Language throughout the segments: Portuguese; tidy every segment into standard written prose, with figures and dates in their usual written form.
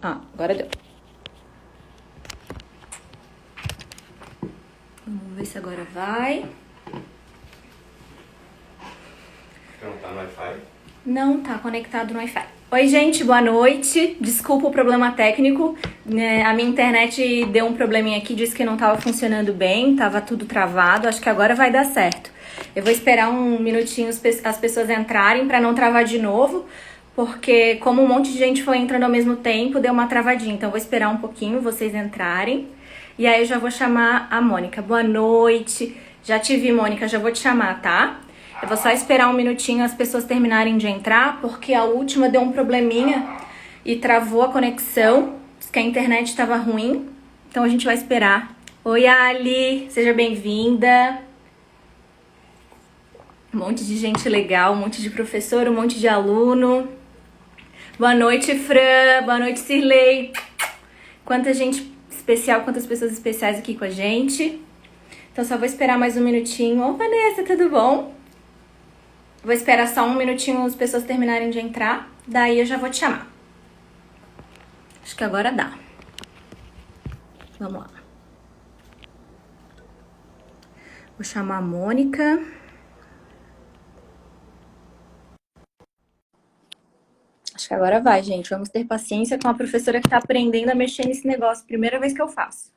Agora deu. Vamos ver se agora vai. Não tá no Wi-Fi? Não tá conectado no Wi-Fi. Oi, gente, boa noite. Desculpa o problema técnico. A minha internet deu um probleminha aqui, disse que não tava funcionando bem, tava tudo travado. Acho que agora vai dar certo. Eu vou esperar um minutinho as pessoas entrarem para não travar de novo, porque como um monte de gente foi entrando ao mesmo tempo, deu uma travadinha. Então eu vou esperar um pouquinho vocês entrarem. E aí eu já vou chamar a Mônica. Boa noite. Já te vi, Mônica, já vou te chamar, tá? Eu vou só esperar um minutinho as pessoas terminarem de entrar, porque a última deu um probleminha e travou a conexão, diz que a internet estava ruim, então a gente vai esperar. Oi, Ali, seja bem-vinda. Um monte de gente legal, um monte de professor, um monte de aluno. Boa noite, Fran. Boa noite, Cirlei. Quanta gente especial, quantas pessoas especiais aqui com a gente. Então só vou esperar mais um minutinho. Ô, Vanessa, tudo bom? Vou esperar só um minutinho as pessoas terminarem de entrar, daí eu já vou te chamar. Acho que agora dá. Vamos lá. Vou chamar a Mônica. Acho que agora vai, gente. Vamos ter paciência com a professora que está aprendendo a mexer nesse negócio. Primeira vez que eu faço.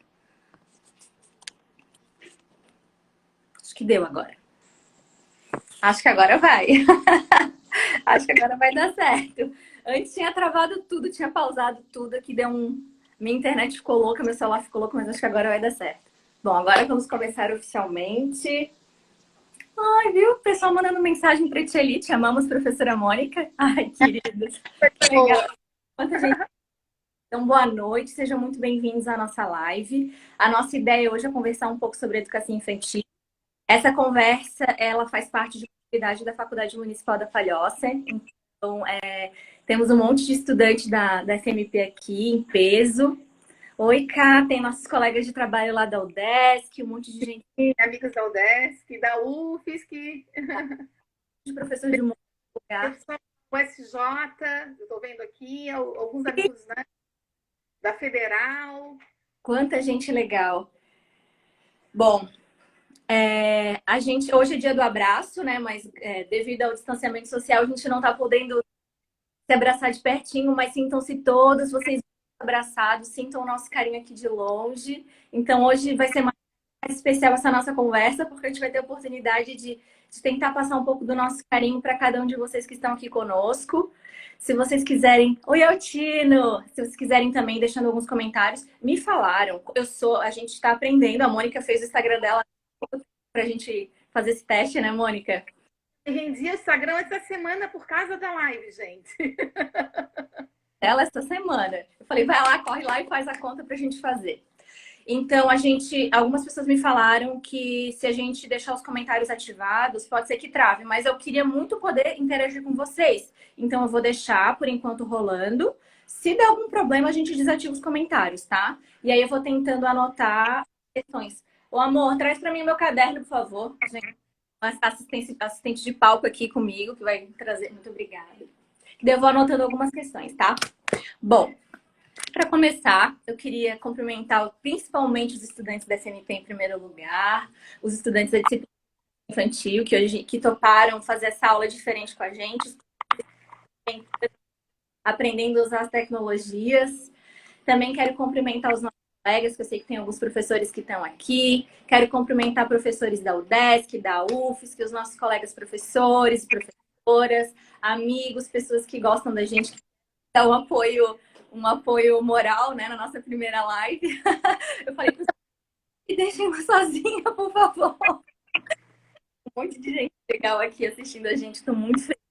Acho que deu agora. Acho que agora vai. Acho que agora vai dar certo. Antes tinha travado tudo, tinha pausado tudo. Aqui deu um... Minha internet ficou louca, meu celular ficou louco, mas acho que agora vai dar certo. Bom, agora vamos começar oficialmente. Ai, viu? O pessoal mandando mensagem para Tcheli. Te amamos, professora Mônica. Ai, queridos. Que legal. Quanta gente... Então, boa noite. Sejam muito bem-vindos à nossa live. A nossa ideia hoje é conversar um pouco sobre educação infantil. Essa conversa, ela faz parte de uma atividade da Faculdade Municipal da Palhoça. Então, temos um monte de estudantes da FMP aqui, em peso. Oi, Cá, tem nossos colegas de trabalho lá da UDESC, um monte de gente. Amigos da UDESC, da UFSC. De professores de um monte de lugar. Eu sou o SJ, eu estou vendo aqui, alguns amigos, né, da Federal. Quanta gente legal. Bom, a gente, hoje é dia do abraço, né? Mas devido ao distanciamento social, a gente não tá podendo se abraçar de pertinho, mas sintam-se todos, vocês abraçados, sintam o nosso carinho aqui de longe. Então hoje vai ser mais especial essa nossa conversa, porque a gente vai ter a oportunidade de tentar passar um pouco do nosso carinho para cada um de vocês que estão aqui conosco. Se vocês quiserem... Oi, Altino! Se vocês quiserem também, deixando alguns comentários, me falaram. A gente está aprendendo, a Mônica fez o Instagram dela pra gente fazer esse teste, né, Mônica? Eu rendi o Instagram essa semana por causa da live, gente. Ela essa semana. Eu falei, vai lá, corre lá e faz a conta pra gente fazer. Então, algumas pessoas me falaram que se a gente deixar os comentários ativados, pode ser que trave, mas eu queria muito poder interagir com vocês. Então, eu vou deixar, por enquanto, rolando. Se der algum problema, a gente desativa os comentários, tá? E aí eu vou tentando anotar questões. Ô, amor, traz pra mim o meu caderno, por favor. Gente, assistente de palco aqui comigo, que vai trazer. Muito obrigada. Eu vou anotando algumas questões, tá? Bom, para começar, eu queria cumprimentar principalmente os estudantes da SMT em primeiro lugar, os estudantes da disciplina infantil que toparam fazer essa aula diferente com a gente, aprendendo a usar as tecnologias. Também quero cumprimentar os nossos colegas, que eu sei que tem alguns professores que estão aqui. Quero cumprimentar professores da UDESC, da UFSC, os nossos colegas professores, professoras, amigos, pessoas que gostam da gente, que dão um apoio moral, né, na nossa primeira live. Eu falei, me deixem sozinha, por favor. Um monte de gente legal aqui assistindo a gente, estou muito feliz.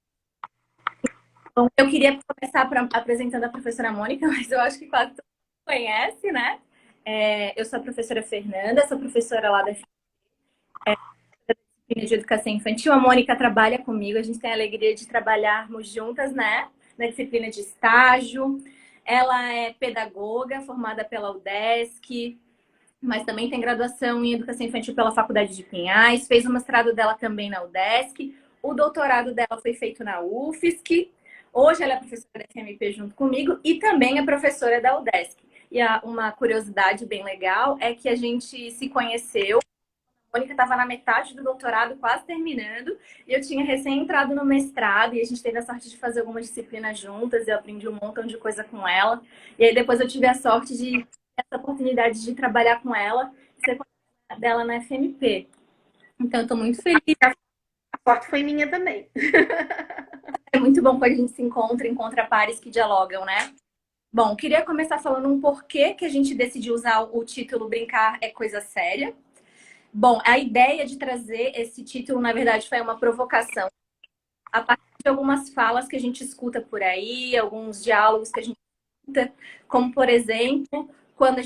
Bom, eu queria começar apresentando a professora Mônica, mas eu acho que quase todo mundo conhece, né? Eu sou a professora Fernanda, sou professora lá da disciplina de educação infantil. A Mônica trabalha comigo, a gente tem a alegria de trabalharmos juntas, né? Na disciplina de estágio. Ela é pedagoga, formada pela UDESC, mas também tem graduação em educação infantil pela Faculdade de Pinhais, fez o mestrado dela também na UDESC, o doutorado dela foi feito na UFSC. Hoje ela é professora da FMP junto comigo e também é professora da UDESC. E uma curiosidade bem legal é que a gente se conheceu. A Mônica estava na metade do doutorado, quase terminando, e eu tinha recém entrado no mestrado, e a gente teve a sorte de fazer algumas disciplinas juntas, eu aprendi um montão de coisa com ela. E aí depois eu tive a sorte de ter essa oportunidade de trabalhar com ela, ser colega dela na FMP. Então eu estou muito feliz. A sorte foi minha também. É muito bom quando a gente se encontra pares que dialogam, né? Bom, queria começar falando um porquê que a gente decidiu usar o título Brincar é Coisa Séria. Bom, a ideia de trazer esse título, na verdade, foi uma provocação a partir de algumas falas que a gente escuta por aí, alguns diálogos que a gente escuta, como, por exemplo, quando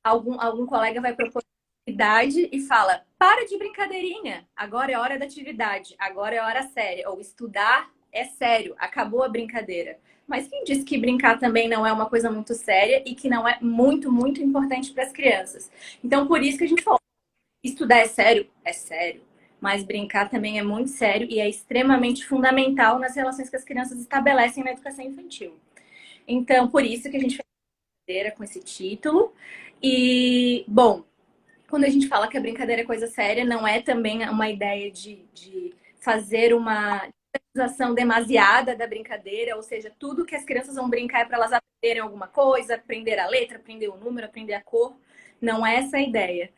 algum colega vai propor atividade e fala, para de brincadeirinha, agora é hora da atividade, agora é hora séria, ou estudar é sério, acabou a brincadeira. Mas quem disse que brincar também não é uma coisa muito séria e que não é muito, muito importante para as crianças? Então, por isso que a gente falou, estudar é sério? É sério. Mas brincar também é muito sério e é extremamente fundamental nas relações que as crianças estabelecem na educação infantil. Então, por isso que a gente fez brincadeira com esse título. E, bom, quando a gente fala que a brincadeira é coisa séria, não é também uma ideia de fazer uma utilização demasiada da brincadeira, ou seja, tudo que as crianças vão brincar é para elas aprenderem alguma coisa, aprender a letra, aprender o número, aprender a cor. Não é essa a ideia.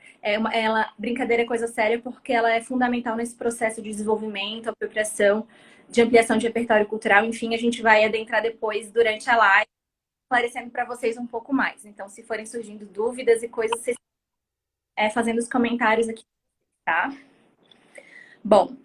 Brincadeira é coisa séria porque ela é fundamental nesse processo de desenvolvimento, apropriação, de ampliação de repertório cultural. Enfim, a gente vai adentrar depois, durante a live, esclarecendo para vocês um pouco mais. Então, se forem surgindo dúvidas e coisas, vocês fazendo os comentários aqui, tá? Bom,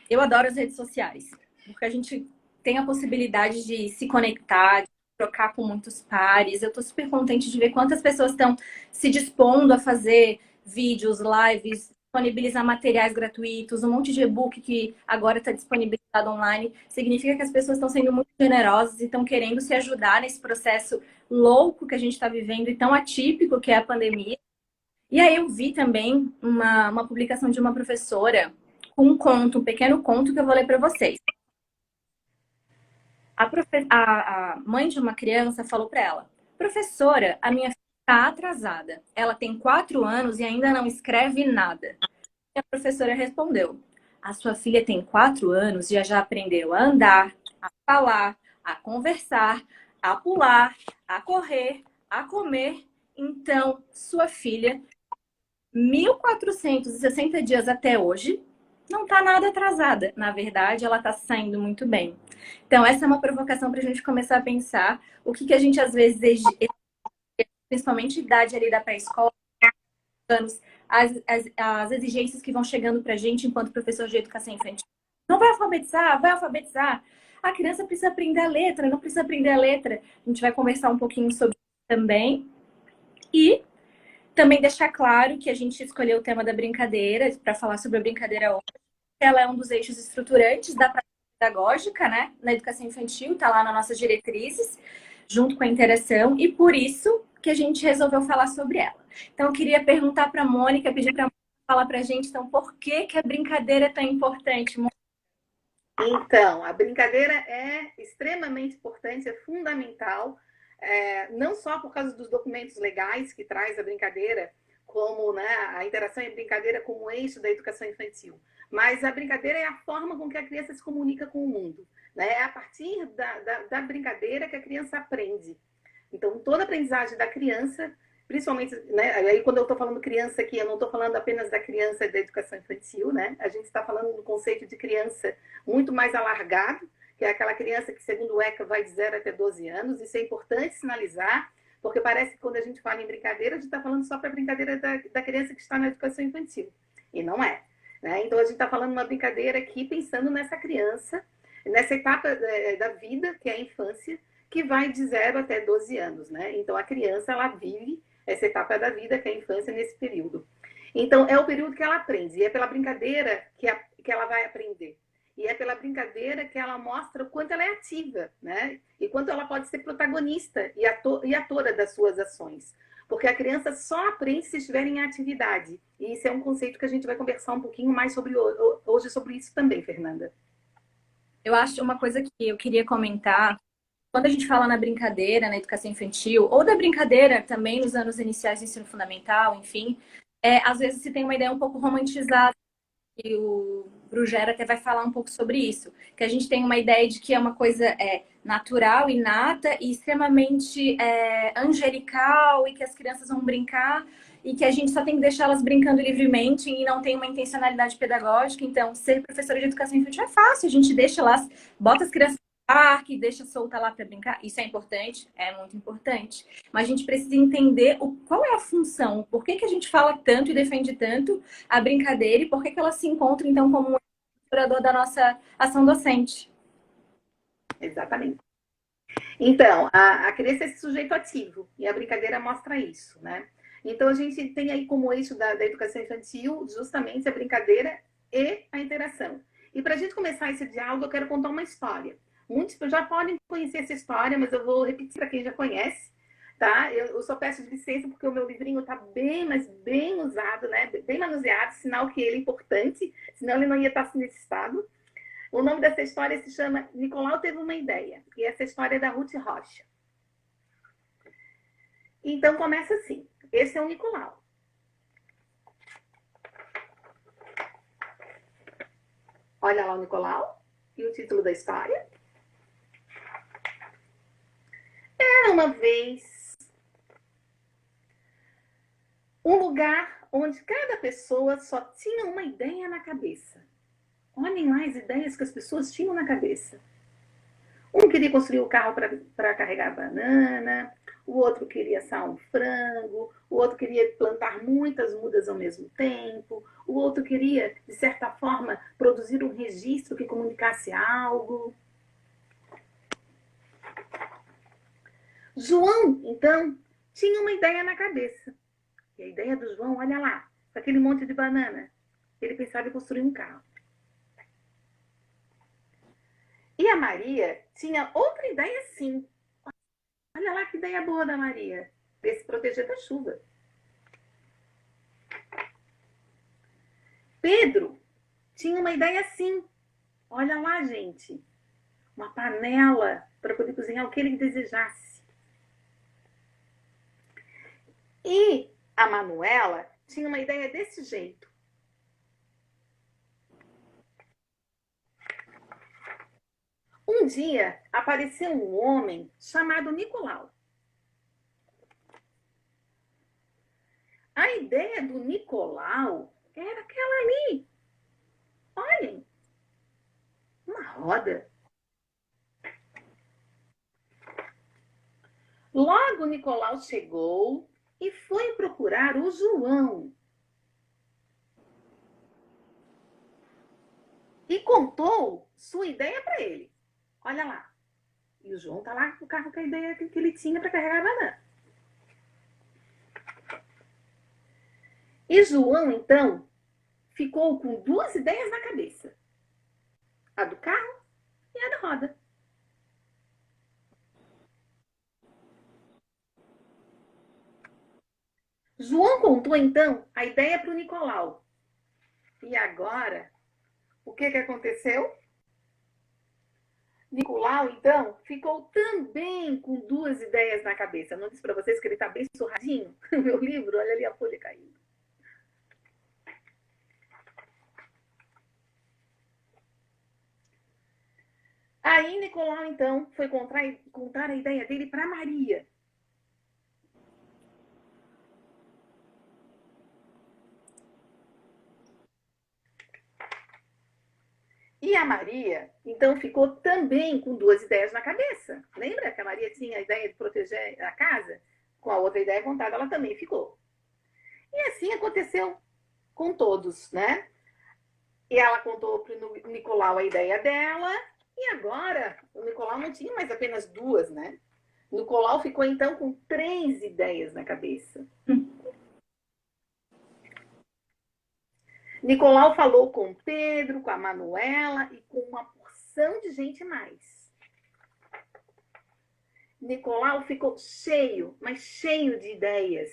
eu adoro as redes sociais, porque a gente tem a possibilidade de se conectar, de trocar com muitos pares. Eu tô super contente de ver quantas pessoas estão se dispondo a fazer vídeos, lives, disponibilizar materiais gratuitos, um monte de e-book que agora está disponibilizado online. Significa que as pessoas estão sendo muito generosas e estão querendo se ajudar nesse processo louco que a gente está vivendo e tão atípico que é a pandemia. E aí eu vi também uma publicação de uma professora com um pequeno conto que eu vou ler para vocês. A mãe de uma criança falou para ela, professora, a minha filha está atrasada. Ela tem 4 anos e ainda não escreve nada. E a professora respondeu, a sua filha tem 4 anos e já aprendeu a andar, a falar, a conversar, a pular, a correr, a comer. Então, sua filha 1.460 dias até hoje, não está nada atrasada. Na verdade, ela está saindo muito bem. Então, essa é uma provocação para a gente começar a pensar o que a gente às vezes, principalmente idade ali da pré-escola, anos, as exigências que vão chegando para a gente enquanto professor de educação infantil. Não vai alfabetizar? Vai alfabetizar. A criança precisa aprender a letra, não precisa aprender a letra. A gente vai conversar um pouquinho sobre isso também. E também deixar claro que a gente escolheu o tema da brincadeira para falar sobre a brincadeira hoje. Ela é um dos eixos estruturantes da prática pedagógica, né? Na educação infantil, está lá nas nossas diretrizes, junto com a interação, e por isso que a gente resolveu falar sobre ela. Então, eu queria perguntar para a Mônica, pedir para a Mônica falar para a gente, então, por que a brincadeira é tão importante, Mônica? Então, a brincadeira é extremamente importante, é fundamental, não só por causa dos documentos legais que traz a brincadeira, como, né, a interação e a brincadeira como eixo da educação infantil, mas a brincadeira é a forma com que a criança se comunica com o mundo, né? É a partir da brincadeira que a criança aprende. Então, toda a aprendizagem da criança, principalmente, né, aí quando eu estou falando criança aqui, eu não estou falando apenas da criança da educação infantil, né? A gente está falando do conceito de criança muito mais alargado, que é aquela criança que, segundo o ECA, vai de 0 até 12 anos. Isso é importante sinalizar, porque parece que quando a gente fala em brincadeira, a gente está falando só para a brincadeira da criança que está na educação infantil. E não é. Né? Então, a gente está falando uma brincadeira aqui pensando nessa criança, nessa etapa da vida, que é a infância, que vai de 0 até 12 anos. Né? Então, a criança, ela vive essa etapa da vida, que é a infância, nesse período. Então, é o período que ela aprende. E é pela brincadeira que ela vai aprender. E é pela brincadeira que ela mostra o quanto ela é ativa, né? E quanto ela pode ser protagonista e atora das suas ações. Porque a criança só aprende se estiver em atividade. E isso é um conceito que a gente vai conversar um pouquinho mais sobre hoje sobre isso também, Fernanda. Eu acho uma coisa que eu queria comentar, quando a gente fala na brincadeira, na educação infantil, ou da brincadeira também nos anos iniciais do ensino fundamental, enfim, às vezes se tem uma ideia um pouco romantizada, e o Bruguera até vai falar um pouco sobre isso, que a gente tem uma ideia de que é uma coisa natural, inata e extremamente angelical, e que as crianças vão brincar, e que a gente só tem que deixá-las brincando livremente e não tem uma intencionalidade pedagógica. Então, ser professora de educação infantil é fácil, a gente deixa lá, bota as crianças no parque, deixa solta lá para brincar. Isso é importante? É muito importante. Mas a gente precisa entender qual é a função, por que a gente fala tanto e defende tanto a brincadeira e por que ela se encontra, então, como um explorador da nossa ação docente. Exatamente. Então, a criança é esse sujeito ativo, e a brincadeira mostra isso, né? Então, a gente tem aí como eixo da educação infantil justamente a brincadeira e a interação. E para a gente começar esse diálogo, eu quero contar uma história. Muitos já podem conhecer essa história, mas eu vou repetir para quem já conhece, tá? Eu só peço licença porque o meu livrinho está bem, mas bem usado, né? Bem manuseado, sinal que ele é importante, senão ele não ia estar nesse estado. O nome dessa história se chama Nicolau Teve uma Ideia. E essa história é da Ruth Rocha. Então começa assim. Esse é o Nicolau. Olha lá o Nicolau. E o título da história. Era uma vez um lugar onde cada pessoa só tinha uma ideia na cabeça. Olhem lá as ideias que as pessoas tinham na cabeça. Um queria construir o carro para carregar banana, o outro queria assar um frango, o outro queria plantar muitas mudas ao mesmo tempo, o outro queria, de certa forma, produzir um registro que comunicasse algo. João, então, tinha uma ideia na cabeça. E a ideia do João, olha lá, aquele monte de banana. Ele pensava em construir um carro. E a Maria tinha outra ideia sim. Olha lá que ideia boa da Maria. De se proteger da chuva. Pedro tinha uma ideia sim. Olha lá, gente. Uma panela para poder cozinhar o que ele desejasse. E a Manuela tinha uma ideia desse jeito. Um dia apareceu um homem chamado Nicolau. A ideia do Nicolau era aquela ali. Olhem, uma roda. Logo Nicolau chegou e foi procurar o João. E contou sua ideia para ele. Olha lá. E o João está lá com o carro com a ideia que ele tinha para carregar a banana. E João, então, ficou com duas ideias na cabeça. A do carro e a da roda. João contou, então, a ideia para o Nicolau. E agora, o que aconteceu? Nicolau, então, ficou também com duas ideias na cabeça. Não disse para vocês que ele está bem surradinho? O meu livro, olha ali a folha caindo. Aí Nicolau, então, foi contar a ideia dele para Maria. E a Maria, então, ficou também com duas ideias na cabeça. Lembra que a Maria tinha a ideia de proteger a casa? Com a outra ideia contada, ela também ficou. E assim aconteceu com todos, né? E ela contou para o Nicolau a ideia dela, e agora o Nicolau não tinha mais apenas duas, né? O Nicolau ficou então com três ideias na cabeça. Nicolau falou com Pedro, com a Manuela e com uma porção de gente mais. Nicolau ficou cheio, mas cheio de ideias.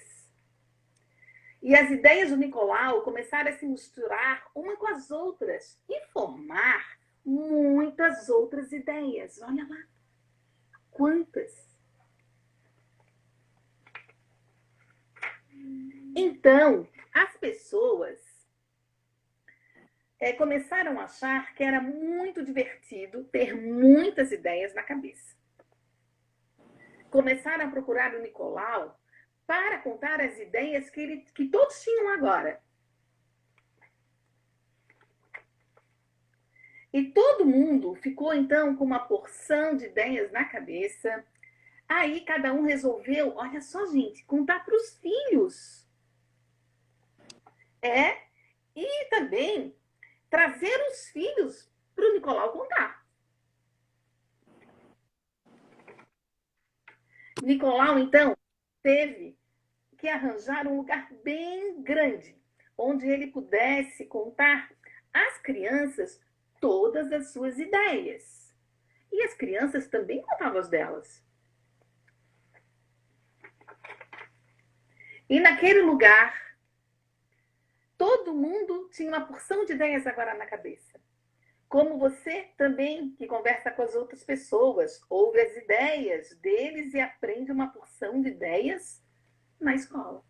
E as ideias do Nicolau começaram a se misturar uma com as outras e formar muitas outras ideias. Olha lá, quantas. Então, as pessoas começaram a achar que era muito divertido ter muitas ideias na cabeça. Começaram a procurar o Nicolau para contar as ideias que todos tinham agora. E todo mundo ficou, então, com uma porção de ideias na cabeça. Aí cada um resolveu, olha só, gente, contar para os filhos. E também trazer os filhos para o Nicolau contar. Nicolau, então, teve que arranjar um lugar bem grande, onde ele pudesse contar às crianças todas as suas ideias. E as crianças também contavam as delas. E naquele lugar, todo mundo tinha uma porção de ideias agora na cabeça. Como você também, que conversa com as outras pessoas, ouve as ideias deles e aprende uma porção de ideias na escola.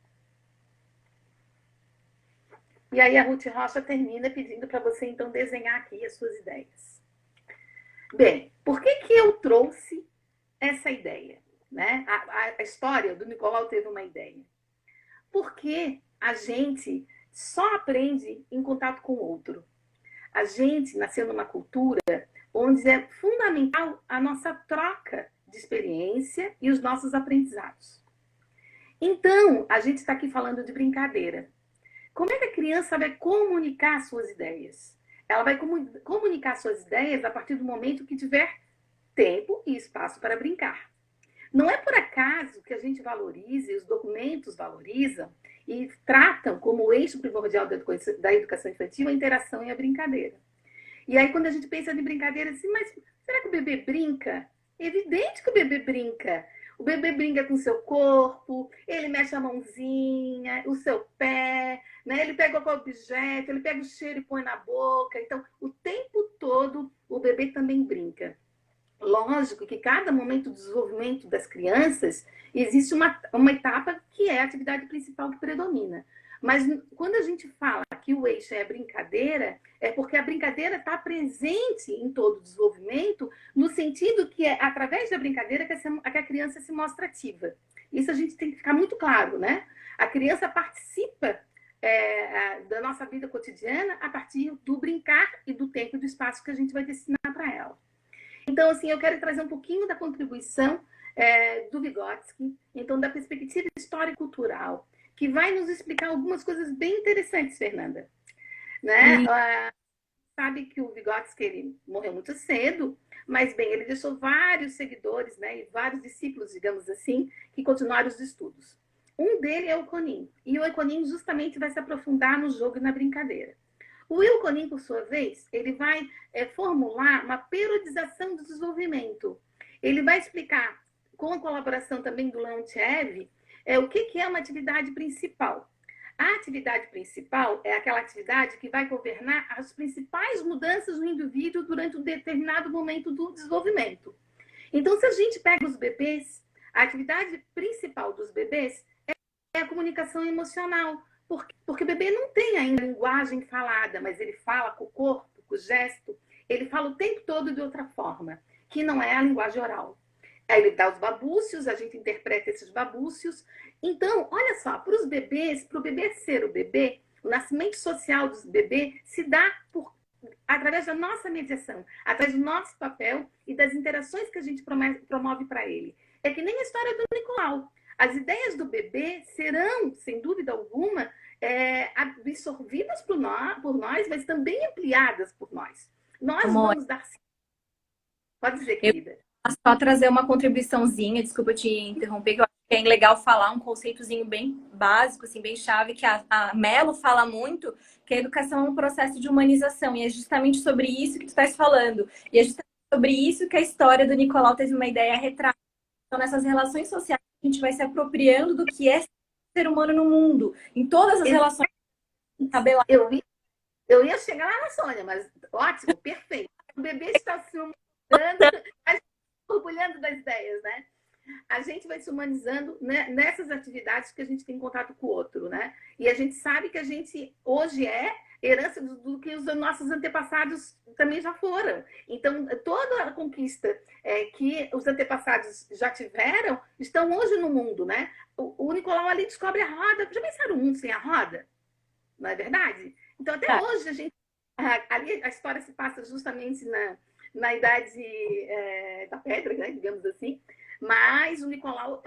E aí a Ruth Rocha termina pedindo para você, então, desenhar aqui as suas ideias. Bem, por que eu trouxe essa ideia? Né? A história do Nicolau teve uma ideia. Porque a gente só aprende em contato com o outro. A gente nasceu numa cultura onde é fundamental a nossa troca de experiência e os nossos aprendizados. Então, a gente está aqui falando de brincadeira. Como é que a criança vai comunicar suas ideias? Ela vai comunicar suas ideias a partir do momento que tiver tempo e espaço para brincar. Não é por acaso que a gente valoriza, e os documentos valorizam, e tratam como o eixo primordial da educação infantil a interação e a brincadeira. E aí, quando a gente pensa em brincadeira, assim, mas será que o bebê brinca? É evidente que o bebê brinca. O bebê brinca com o seu corpo, ele mexe a mãozinha, o seu pé, né? Ele pega qualquer objeto, ele pega o cheiro e põe na boca. Então, o tempo todo, o bebê também brinca. Lógico que cada momento do desenvolvimento das crianças existe uma etapa que é a atividade principal que predomina. Mas quando a gente fala que o eixo é a brincadeira, é porque a brincadeira está presente em todo o desenvolvimento, no sentido que é através da brincadeira que a criança se mostra ativa. Isso a gente tem que ficar muito claro, né? A criança participa da nossa vida cotidiana a partir do brincar e do tempo e do espaço que a gente vai destinar para ela. Então, assim, eu quero trazer um pouquinho da contribuição do Vygotsky, então, da perspectiva histórico-cultural, que vai nos explicar algumas coisas bem interessantes, Fernanda. Né? Sabe que o Vygotsky ele morreu muito cedo, mas, bem, ele deixou vários seguidores, né, e vários discípulos, digamos assim, que continuaram os estudos. Um dele é o Konin, e o Konin justamente vai se aprofundar no jogo e na brincadeira. O Will Konin, por sua vez, ele vai formular uma periodização do desenvolvimento. Ele vai explicar, com a colaboração também do Leontiev, o que é uma atividade principal. A atividade principal é aquela atividade que vai governar as principais mudanças no indivíduo durante um determinado momento do desenvolvimento. Então, se a gente pega os bebês, a atividade principal dos bebês é a comunicação emocional. Porque o bebê não tem ainda linguagem falada, mas ele fala com o corpo, com o gesto, ele fala o tempo todo de outra forma, que não é a linguagem oral. Aí ele dá os balbúcios, a gente interpreta esses balbúcios. Então, olha só, para os bebês, para o bebê ser o bebê, o nascimento social do bebê se dá através da nossa mediação, através do nosso papel e das interações que a gente promove para ele. É que nem a história do Nicolau. As ideias do bebê serão, sem dúvida alguma, absorvidas por nós, mas também ampliadas por nós. Nós vamos dar... Pode dizer, querida. Só trazer uma contribuiçãozinha, desculpa te interromper, que eu acho que é legal falar um conceitozinho bem básico, assim, bem chave, que a Mello fala muito, que a educação é um processo de humanização, e é justamente sobre isso que tu estás falando. E é justamente sobre isso que a história do Nicolau teve uma ideia retratada. Então, nessas relações sociais, a gente vai se apropriando do que é ser humano no mundo, em todas as relações tabeladas. Eu ia chegar lá na Sônia, mas ótimo, perfeito. o bebê está se humanizando, a gente está orgulhando das ideias, né? A gente vai se humanizando, né, nessas atividades que a gente tem contato com o outro, né? E a gente sabe que a gente hoje é herança do que os nossos antepassados também já foram. Então, toda a conquista que os antepassados já tiveram estão hoje no mundo, né? O Nicolau ali descobre a roda. Já pensaram um mundo sem a roda? Não é verdade? Então, até hoje, a gente. Ali a história se passa justamente na idade da pedra, né, digamos assim. Mas o Nicolau,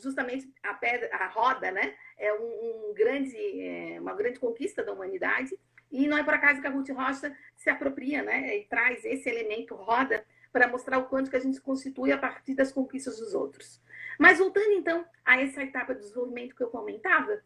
justamente a roda, né, é uma grande conquista da humanidade. E não é por acaso que a Ruth Rocha se apropria, né, e traz esse elemento roda para mostrar o quanto que a gente se constitui a partir das conquistas dos outros. Mas voltando, então, a essa etapa de desenvolvimento que eu comentava,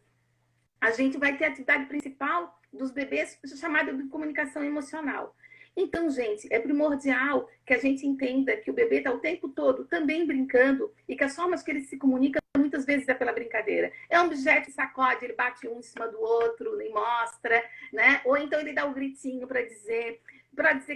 a gente vai ter a atividade principal dos bebês, chamada de comunicação emocional. Então, gente, é primordial que a gente entenda que o bebê está o tempo todo também brincando e que as formas que ele se comunica muitas vezes é pela brincadeira. É um objeto que sacode, ele bate um em cima do outro e mostra, né? Ou então ele dá um gritinho para dizer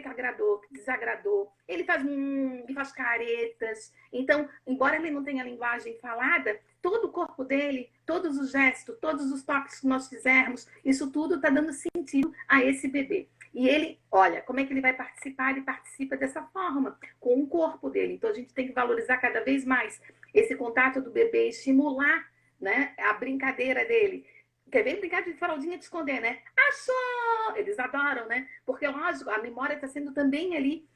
que agradou, que desagradou. Ele faz caretas. Então, embora ele não tenha linguagem falada, todo o corpo dele, todos os gestos, todos os toques que nós fizermos, isso tudo está dando sentido a esse bebê. E ele, olha, como é que ele vai participar? Ele participa dessa forma, com o corpo dele. Então, a gente tem que valorizar cada vez mais esse contato do bebê, estimular, né, a brincadeira dele. Quer ver brincar de fraldinha de esconder, né? Achou! Eles adoram, né? Porque, lógico, a memória está sendo também ali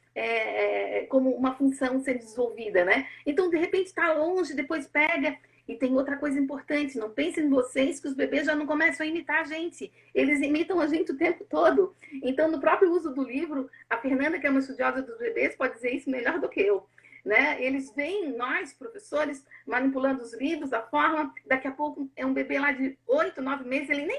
como uma função sendo desenvolvida, né? Então, de repente, está longe, depois pega. E tem outra coisa importante, não pensem em vocês que os bebês já não começam a imitar a gente. Eles imitam a gente o tempo todo. Então, no próprio uso do livro, a Fernanda, que é uma estudiosa dos bebês, pode dizer isso melhor do que eu. Né? Eles veem nós, professores, manipulando os livros, a forma, daqui a pouco é um bebê lá de 8, 9 meses, ele nem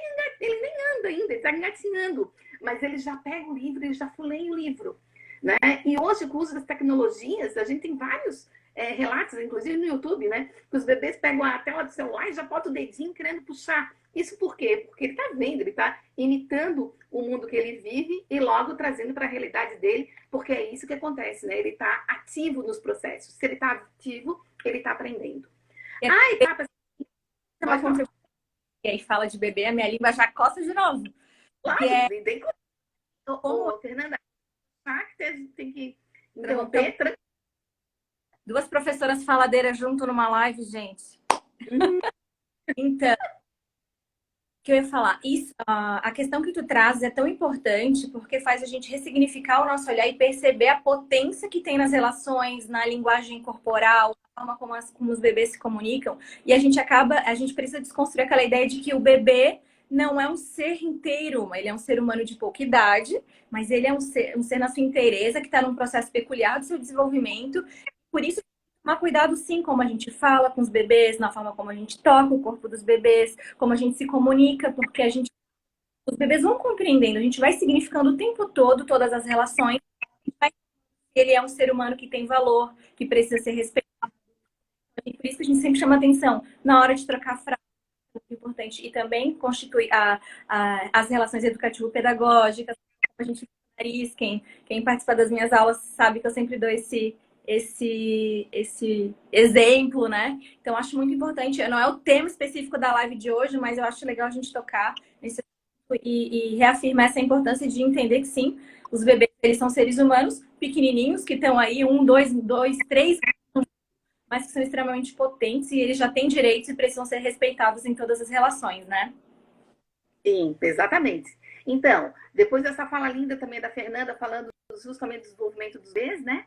anda ainda, ele está engatinhando, mas ele já pega o livro, ele já folheia o livro. Né? E hoje, com o uso das tecnologias, a gente tem vários relatos, inclusive no YouTube, né? Que os bebês pegam a tela do celular e já botam o dedinho querendo puxar. Isso por quê? Porque ele está vendo, ele está imitando o mundo que ele vive e logo trazendo para a realidade dele, porque é isso que acontece, né? Ele está ativo nos processos. Se ele está ativo, ele está aprendendo. A etapa... E aí fala de bebê, a minha língua já coça de novo. Claro, tem como... Fernanda, tem que interromper. Duas professoras faladeiras junto numa live, gente. Então, o que eu ia falar? Isso, a questão que tu traz é tão importante porque faz a gente ressignificar o nosso olhar e perceber a potência que tem nas relações, na linguagem corporal, na forma como os bebês se comunicam. E a gente precisa desconstruir aquela ideia de que o bebê não é um ser inteiro, ele é um ser humano de pouca idade, mas ele é um ser na sua inteireza, que está num processo peculiar do seu desenvolvimento. Por isso, tomar cuidado, sim, como a gente fala com os bebês, na forma como a gente toca o corpo dos bebês, como a gente se comunica, porque os bebês vão compreendendo, a gente vai significando o tempo todo todas as relações. Ele é um ser humano que tem valor, que precisa ser respeitado. E por isso que a gente sempre chama atenção na hora de trocar frases. Importante. E também constitui as relações educativo-pedagógicas. A gente nariz, quem participa das minhas aulas sabe que eu sempre dou esse exemplo, né? Então, acho muito importante. Não é o tema específico da live de hoje, mas eu acho legal a gente tocar nesse e reafirmar essa importância de entender que, sim, os bebês, eles são seres humanos pequenininhos, que estão aí 1, 2, 3, mas que são extremamente potentes e eles já têm direitos e precisam ser respeitados em todas as relações, né? Sim, exatamente. Então, depois dessa fala linda também da Fernanda, falando justamente do desenvolvimento dos bebês, né?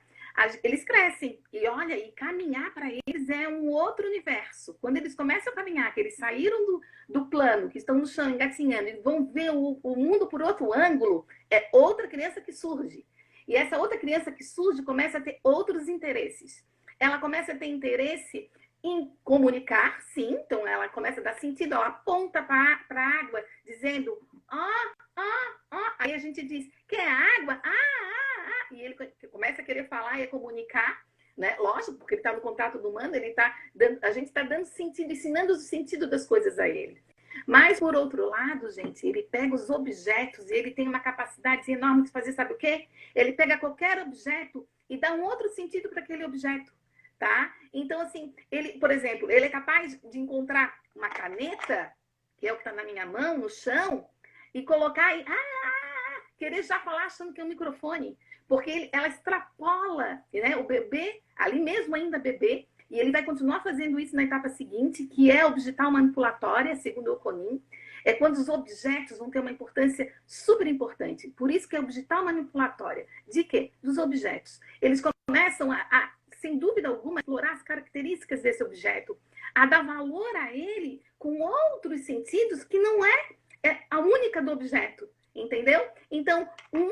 Eles crescem e olha, e caminhar para eles é um outro universo. Quando eles começam a caminhar, que eles saíram do plano, que estão no chão engatinhando e vão ver o mundo por outro ângulo, é outra criança que surge. E essa outra criança que surge começa a ter outros interesses. Ela começa a ter interesse em comunicar, sim, então ela começa a dar sentido, ela aponta para a água, dizendo, aí a gente diz, quer água? E ele começa a querer falar e a comunicar, né? Lógico, porque ele está no contato do humano, a gente está dando sentido, ensinando o sentido das coisas a ele. Mas, por outro lado, gente, ele pega os objetos e ele tem uma capacidade enorme de fazer, sabe o quê? Ele pega qualquer objeto e dá um outro sentido para aquele objeto, tá? Então, assim, ele, por exemplo, ele é capaz de encontrar uma caneta, que é o que está na minha mão, no chão, e colocar e querer já falar achando que é um microfone. Porque ela extrapola, né? O bebê, ali mesmo ainda bebê, e ele vai continuar fazendo isso na etapa seguinte, que é o digital manipulatória, segundo o Conin. É quando os objetos vão ter uma importância super importante. Por isso que é o digital manipulatória. De quê? Dos objetos. Eles começam sem dúvida alguma, explorar as características desse objeto, a dar valor a ele com outros sentidos que não é a única do objeto. Entendeu? Então,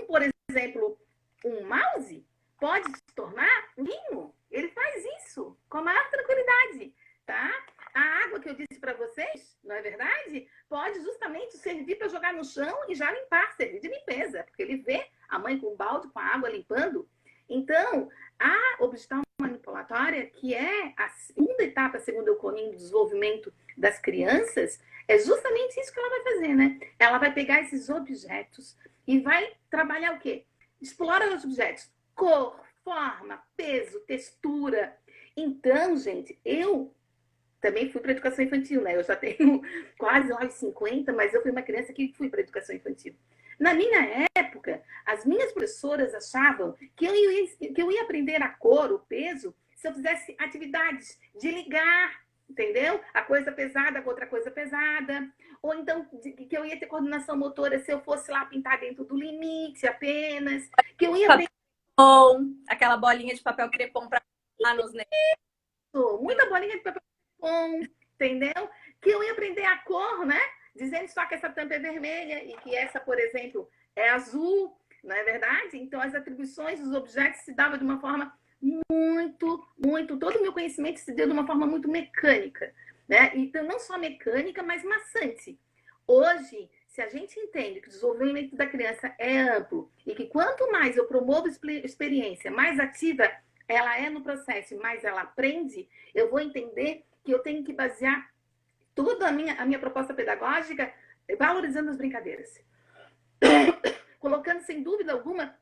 por exemplo, um mouse pode se tornar um vinho. Ele faz isso com a maior tranquilidade, tá? A água que eu disse para vocês, não é verdade? Pode justamente servir para jogar no chão e já limpar, servir de limpeza, porque ele vê a mãe com o balde com a água limpando. Então, a objetal manipulatória, que é a segunda etapa, segundo o Conin, do desenvolvimento das crianças, é justamente isso que ela vai fazer, né? Ela vai pegar esses objetos e vai trabalhar o quê? Explora os objetos. Cor, forma, peso, textura. Então, gente, eu também fui para educação infantil, né? Eu já tenho quase lá os 50, mas eu fui uma criança que fui para educação infantil. Na minha época, as minhas professoras achavam que eu ia aprender a cor, o peso, se eu fizesse atividades de ligar, entendeu? A coisa pesada com outra coisa pesada. Ou então que eu ia ter coordenação motora se eu fosse lá pintar dentro do limite apenas. Que eu ia aprender... Aquela bolinha de papel crepom para lá nos muita bolinha de papel crepom, entendeu? Que eu ia aprender a cor, né? Dizendo só que essa tampa é vermelha e que essa, por exemplo, é azul, não é verdade? Então, as atribuições dos objetos se davam de uma forma todo o meu conhecimento se deu de uma forma muito mecânica, né? Então, não só mecânica, mas maçante. Hoje, se a gente entende que o desenvolvimento da criança é amplo e que quanto mais eu promovo experiência, mais ativa ela é no processo, mais ela aprende, eu vou entender que eu tenho que basear toda a minha proposta pedagógica valorizando as brincadeiras. Colocando, sem dúvida alguma,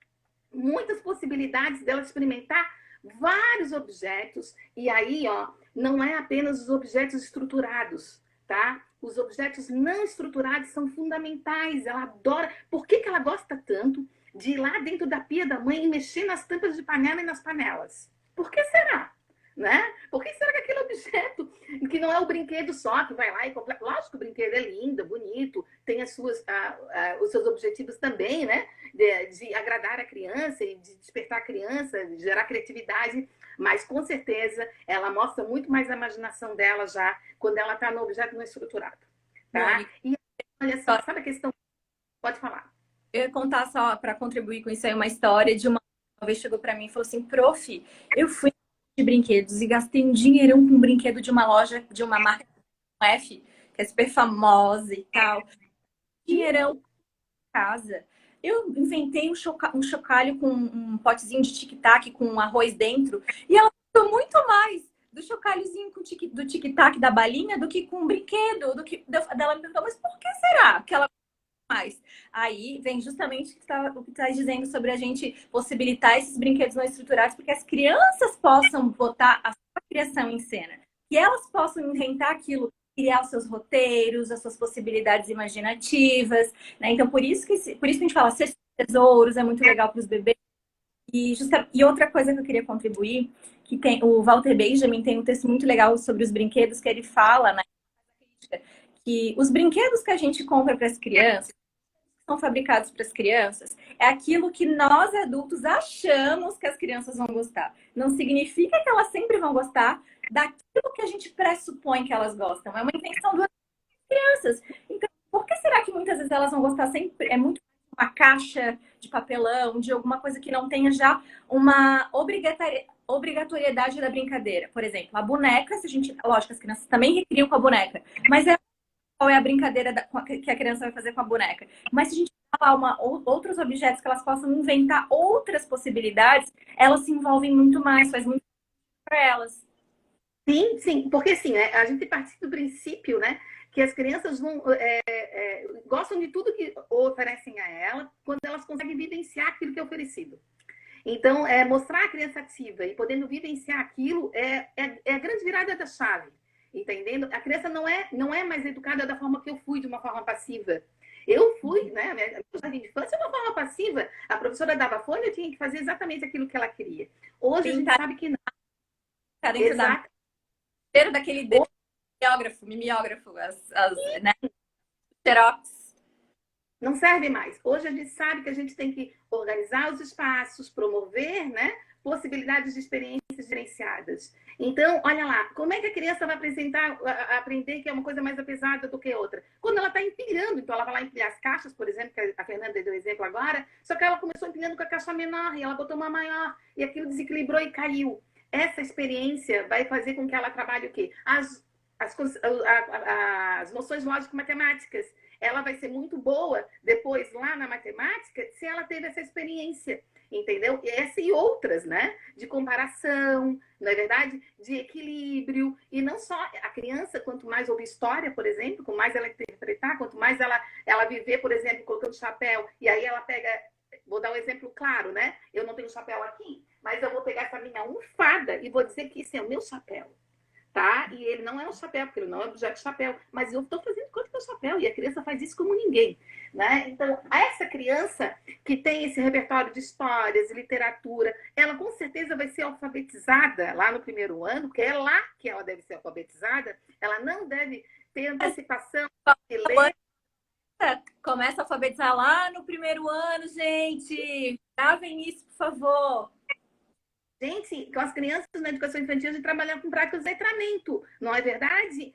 muitas possibilidades dela experimentar vários objetos. E aí, ó, não é apenas os objetos estruturados, tá? Os objetos não estruturados são fundamentais. Ela adora. Por que ela gosta tanto de ir lá dentro da pia da mãe e mexer nas tampas de panela e nas panelas? Por que será? Né? Por que será que aquele objeto, que não é o brinquedo só, que vai lá e completa... Lógico que o brinquedo é lindo, bonito, tem os seus objetivos também, né? De agradar a criança e de despertar a criança, de gerar criatividade, mas com certeza ela mostra muito mais a imaginação dela já quando ela está no objeto não estruturado. Tá? E olha só, sabe a questão? Pode falar. Eu ia contar só para contribuir com isso aí uma história de uma vez chegou para mim e falou assim: prof, eu fui de brinquedos e gastei um dinheirão com um brinquedo de uma loja, de uma marca F, que é super famosa e tal. Dinheirão em casa. Eu inventei um chocalho com um potezinho de tic-tac com arroz dentro e ela gostou muito mais do chocalhozinho do tic-tac da balinha do que com um brinquedo. Ela me perguntou, mas por que será que ela mais? Aí vem justamente o que está dizendo sobre a gente possibilitar esses brinquedos não estruturados, porque as crianças possam botar a sua criação em cena. E elas possam inventar aquilo, criar os seus roteiros, as suas possibilidades imaginativas, né? Então, por isso que a gente fala, cesta de tesouros é muito legal para os bebês. E outra coisa que eu queria contribuir, que tem o Walter Benjamin tem um texto muito legal sobre os brinquedos, que ele fala, né, que os brinquedos que a gente compra para as crianças, são fabricados para as crianças, é aquilo que nós adultos achamos que as crianças vão gostar. Não significa que elas sempre vão gostar daquilo que a gente pressupõe que elas gostam. É uma invenção das crianças. Então, por que será que muitas vezes elas vão gostar sempre? É muito uma caixa de papelão, de alguma coisa que não tenha já uma obrigatoriedade da brincadeira. Por exemplo, a boneca, se a gente... Lógico, as crianças também recriam com a boneca, mas qual é a brincadeira que a criança vai fazer com a boneca. Mas se a gente falar outros objetos que elas possam inventar outras possibilidades, elas se envolvem muito mais, faz muito para elas. Sim, sim, porque assim, a gente parte do princípio, né, que as crianças gostam de tudo que oferecem a ela quando elas conseguem vivenciar aquilo que é oferecido. Então, mostrar a criança ativa e podendo vivenciar aquilo é a grande virada da chave, entendendo? A criança não é mais educada da forma que eu fui, de uma forma passiva. Eu fui, né? Minha jardim de infância, de uma forma passiva. A professora dava folha, eu tinha que fazer exatamente aquilo que ela queria. Hoje a gente sabe que não. Exato. Cheiro daquele mimeógrafo, né? Xerox. Não serve mais. Hoje a gente sabe que a gente tem que organizar os espaços, promover, né, possibilidades de experiências diferenciadas. Então, olha lá, como é que a criança vai aprender que é uma coisa mais pesada do que outra? Quando ela está empilhando, então ela vai lá empilhar as caixas, por exemplo, que a Fernanda deu exemplo agora, só que ela começou empilhando com a caixa menor e ela botou uma maior e aquilo desequilibrou e caiu. Essa experiência vai fazer com que ela trabalhe o quê? As noções lógico-matemáticas. Ela vai ser muito boa depois lá na matemática se ela teve essa experiência, entendeu? Essa e outras, né? De comparação, não é verdade? De equilíbrio. E não só a criança, quanto mais ouvir história, por exemplo, quanto mais ela interpretar, quanto mais ela viver, por exemplo, colocando chapéu, e aí ela pega... Vou dar um exemplo claro, né? Eu não tenho chapéu aqui, mas eu vou pegar essa minha almofada e vou dizer que esse é o meu chapéu. Tá? E ele não é um chapéu, porque ele não é objeto de chapéu, mas eu estou fazendo conta do chapéu, e a criança faz isso como ninguém, né? Então, essa criança que tem esse repertório de histórias, literatura, ela com certeza vai ser alfabetizada lá no primeiro ano, porque é lá que ela deve ser alfabetizada, ela não deve ter antecipação de ler. Começa a alfabetizar lá no primeiro ano, gente. Gravem isso, por favor. Gente, com as crianças na educação infantil, a gente trabalha com práticas de letramento, não é verdade?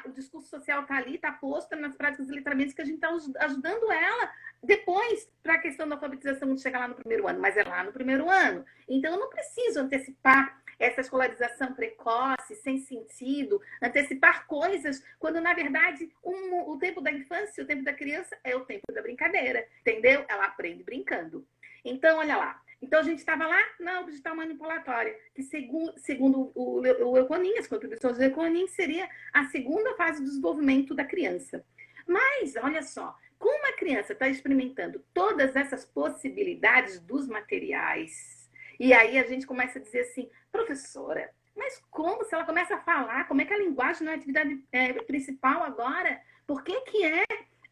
O discurso social está ali, está posto nas práticas de letramento que a gente está ajudando ela depois para a questão da alfabetização de chegar lá no primeiro ano, mas é lá no primeiro ano. Então, eu não preciso antecipar essa escolarização precoce, sem sentido, antecipar coisas, quando, na verdade, o tempo da infância, o tempo da criança é o tempo da brincadeira, entendeu? Ela aprende brincando. Então, olha lá. Então, a gente estava lá na digital manipulatória, que segundo o Euconin, as contribuições do Euconin, seria a segunda fase do desenvolvimento da criança. Mas, olha só, como a criança está experimentando todas essas possibilidades dos materiais, e aí a gente começa a dizer assim, professora, mas como se ela começa a falar, como é que a linguagem não é a atividade principal agora? Por que é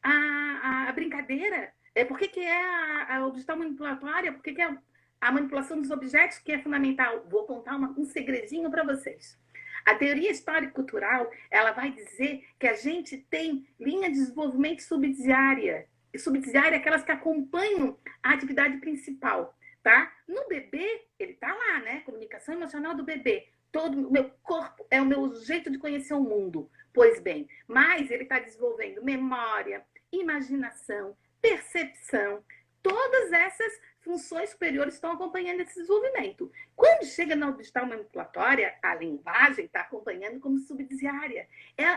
a brincadeira? Por que é a digital manipulatória? Por que é a manipulação dos objetos, que é fundamental? Vou contar um segredinho para vocês. A teoria histórico-cultural, ela vai dizer que a gente tem linha de desenvolvimento subsidiária. E subsidiária é aquelas que acompanham a atividade principal, tá? No bebê, ele tá lá, né? Comunicação emocional do bebê. Todo o meu corpo é o meu jeito de conhecer o mundo. Pois bem, mas ele está desenvolvendo memória, imaginação, percepção. Todas essas funções superiores estão acompanhando esse desenvolvimento. Quando chega na digital manipulatória, a linguagem está acompanhando como subsidiária.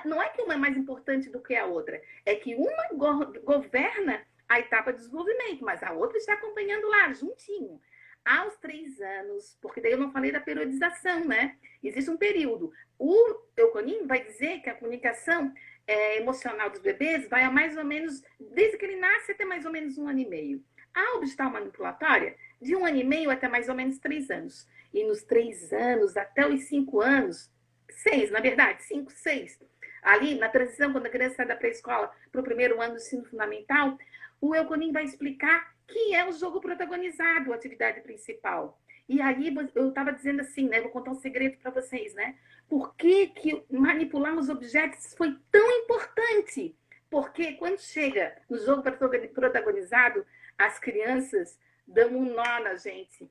Não é que uma é mais importante do que a outra, é que uma governa a etapa de desenvolvimento, mas a outra está acompanhando lá, juntinho. Aos 3 anos, porque daí eu não falei da periodização, né? Existe um período. O Euconin vai dizer que a comunicação emocional dos bebês vai a mais ou menos, desde que ele nasce até mais ou menos 1 ano e meio. A digital manipulatória, de 1 ano e meio até mais ou menos 3 anos. E nos 3 anos, até os 5 anos, 6, na verdade, 5, 6, ali na transição, quando a criança sai da pré-escola para o primeiro ano do ensino fundamental, o Euconin vai explicar que é o jogo protagonizado, a atividade principal. E aí eu estava dizendo assim, né? Vou contar um segredo para vocês, né? Por que manipular os objetos foi tão importante? Porque quando chega no jogo protagonizado, as crianças dão um nó na gente.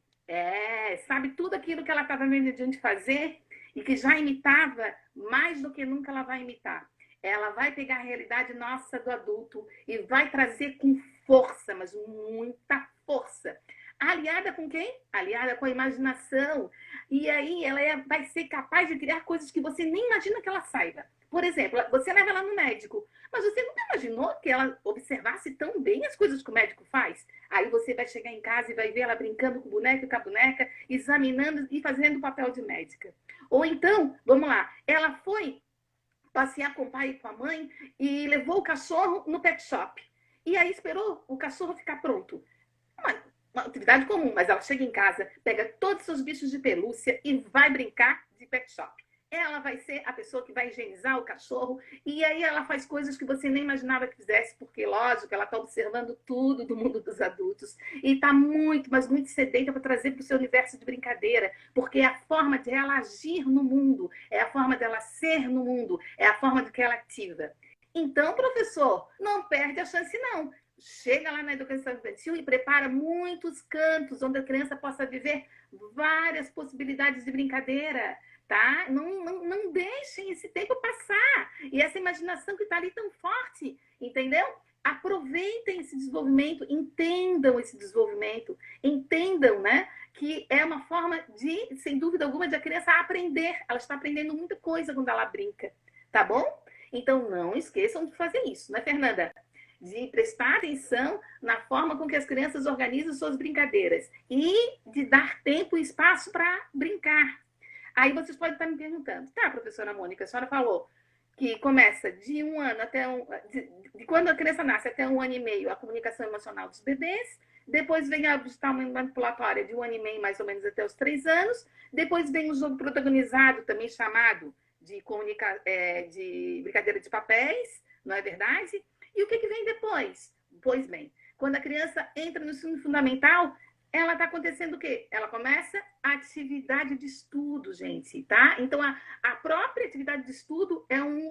Sabe tudo aquilo que ela estava vendo a gente fazer e que já imitava, mais do que nunca ela vai imitar. Ela vai pegar a realidade nossa do adulto e vai trazer com força, mas muita força. Aliada com quem? Aliada com a imaginação. E aí ela vai ser capaz de criar coisas que você nem imagina que ela saiba. Por exemplo, você leva ela no médico, mas você nunca imaginou que ela observasse tão bem as coisas que o médico faz? Aí você vai chegar em casa e vai ver ela brincando com o boneco e com a boneca, examinando e fazendo o papel de médica. Ou então, vamos lá, ela foi passear com o pai e com a mãe e levou o cachorro no pet shop. E aí esperou o cachorro ficar pronto. Uma atividade comum, mas ela chega em casa, pega todos os seus bichos de pelúcia e vai brincar de pet shop. Ela vai ser a pessoa que vai higienizar o cachorro e aí ela faz coisas que você nem imaginava que fizesse, porque, lógico, ela está observando tudo do mundo dos adultos e está muito, mas muito sedenta para trazer para o seu universo de brincadeira, porque é a forma de ela agir no mundo, é a forma dela ser no mundo, é a forma de que ela ativa. Então, professor, não perde a chance, não. Chega lá na educação infantil e prepara muitos cantos onde a criança possa viver várias possibilidades de brincadeira, tá? Não deixem esse tempo passar. E essa imaginação que está ali tão forte, entendeu? Aproveitem esse desenvolvimento, entendam esse desenvolvimento, entendam, né? Que é uma forma de, sem dúvida alguma, de a criança aprender. Ela está aprendendo muita coisa quando ela brinca, tá bom? Então, não esqueçam de fazer isso, né, Fernanda? De prestar atenção na forma com que as crianças organizam suas brincadeiras e de dar tempo e espaço para brincar. Aí vocês podem estar me perguntando, tá, professora Mônica, a senhora falou que começa de 1 ano até de quando a criança nasce até 1 ano e meio, a comunicação emocional dos bebês, depois vem a digital manipulatória de 1 ano e meio, mais ou menos até os 3 anos, depois vem o jogo protagonizado, também chamado de brincadeira de papéis, não é verdade? E o que vem depois? Pois bem, quando a criança entra no ensino fundamental, ela está acontecendo o quê? Ela começa a atividade de estudo, gente, tá? Então, a própria atividade de estudo é um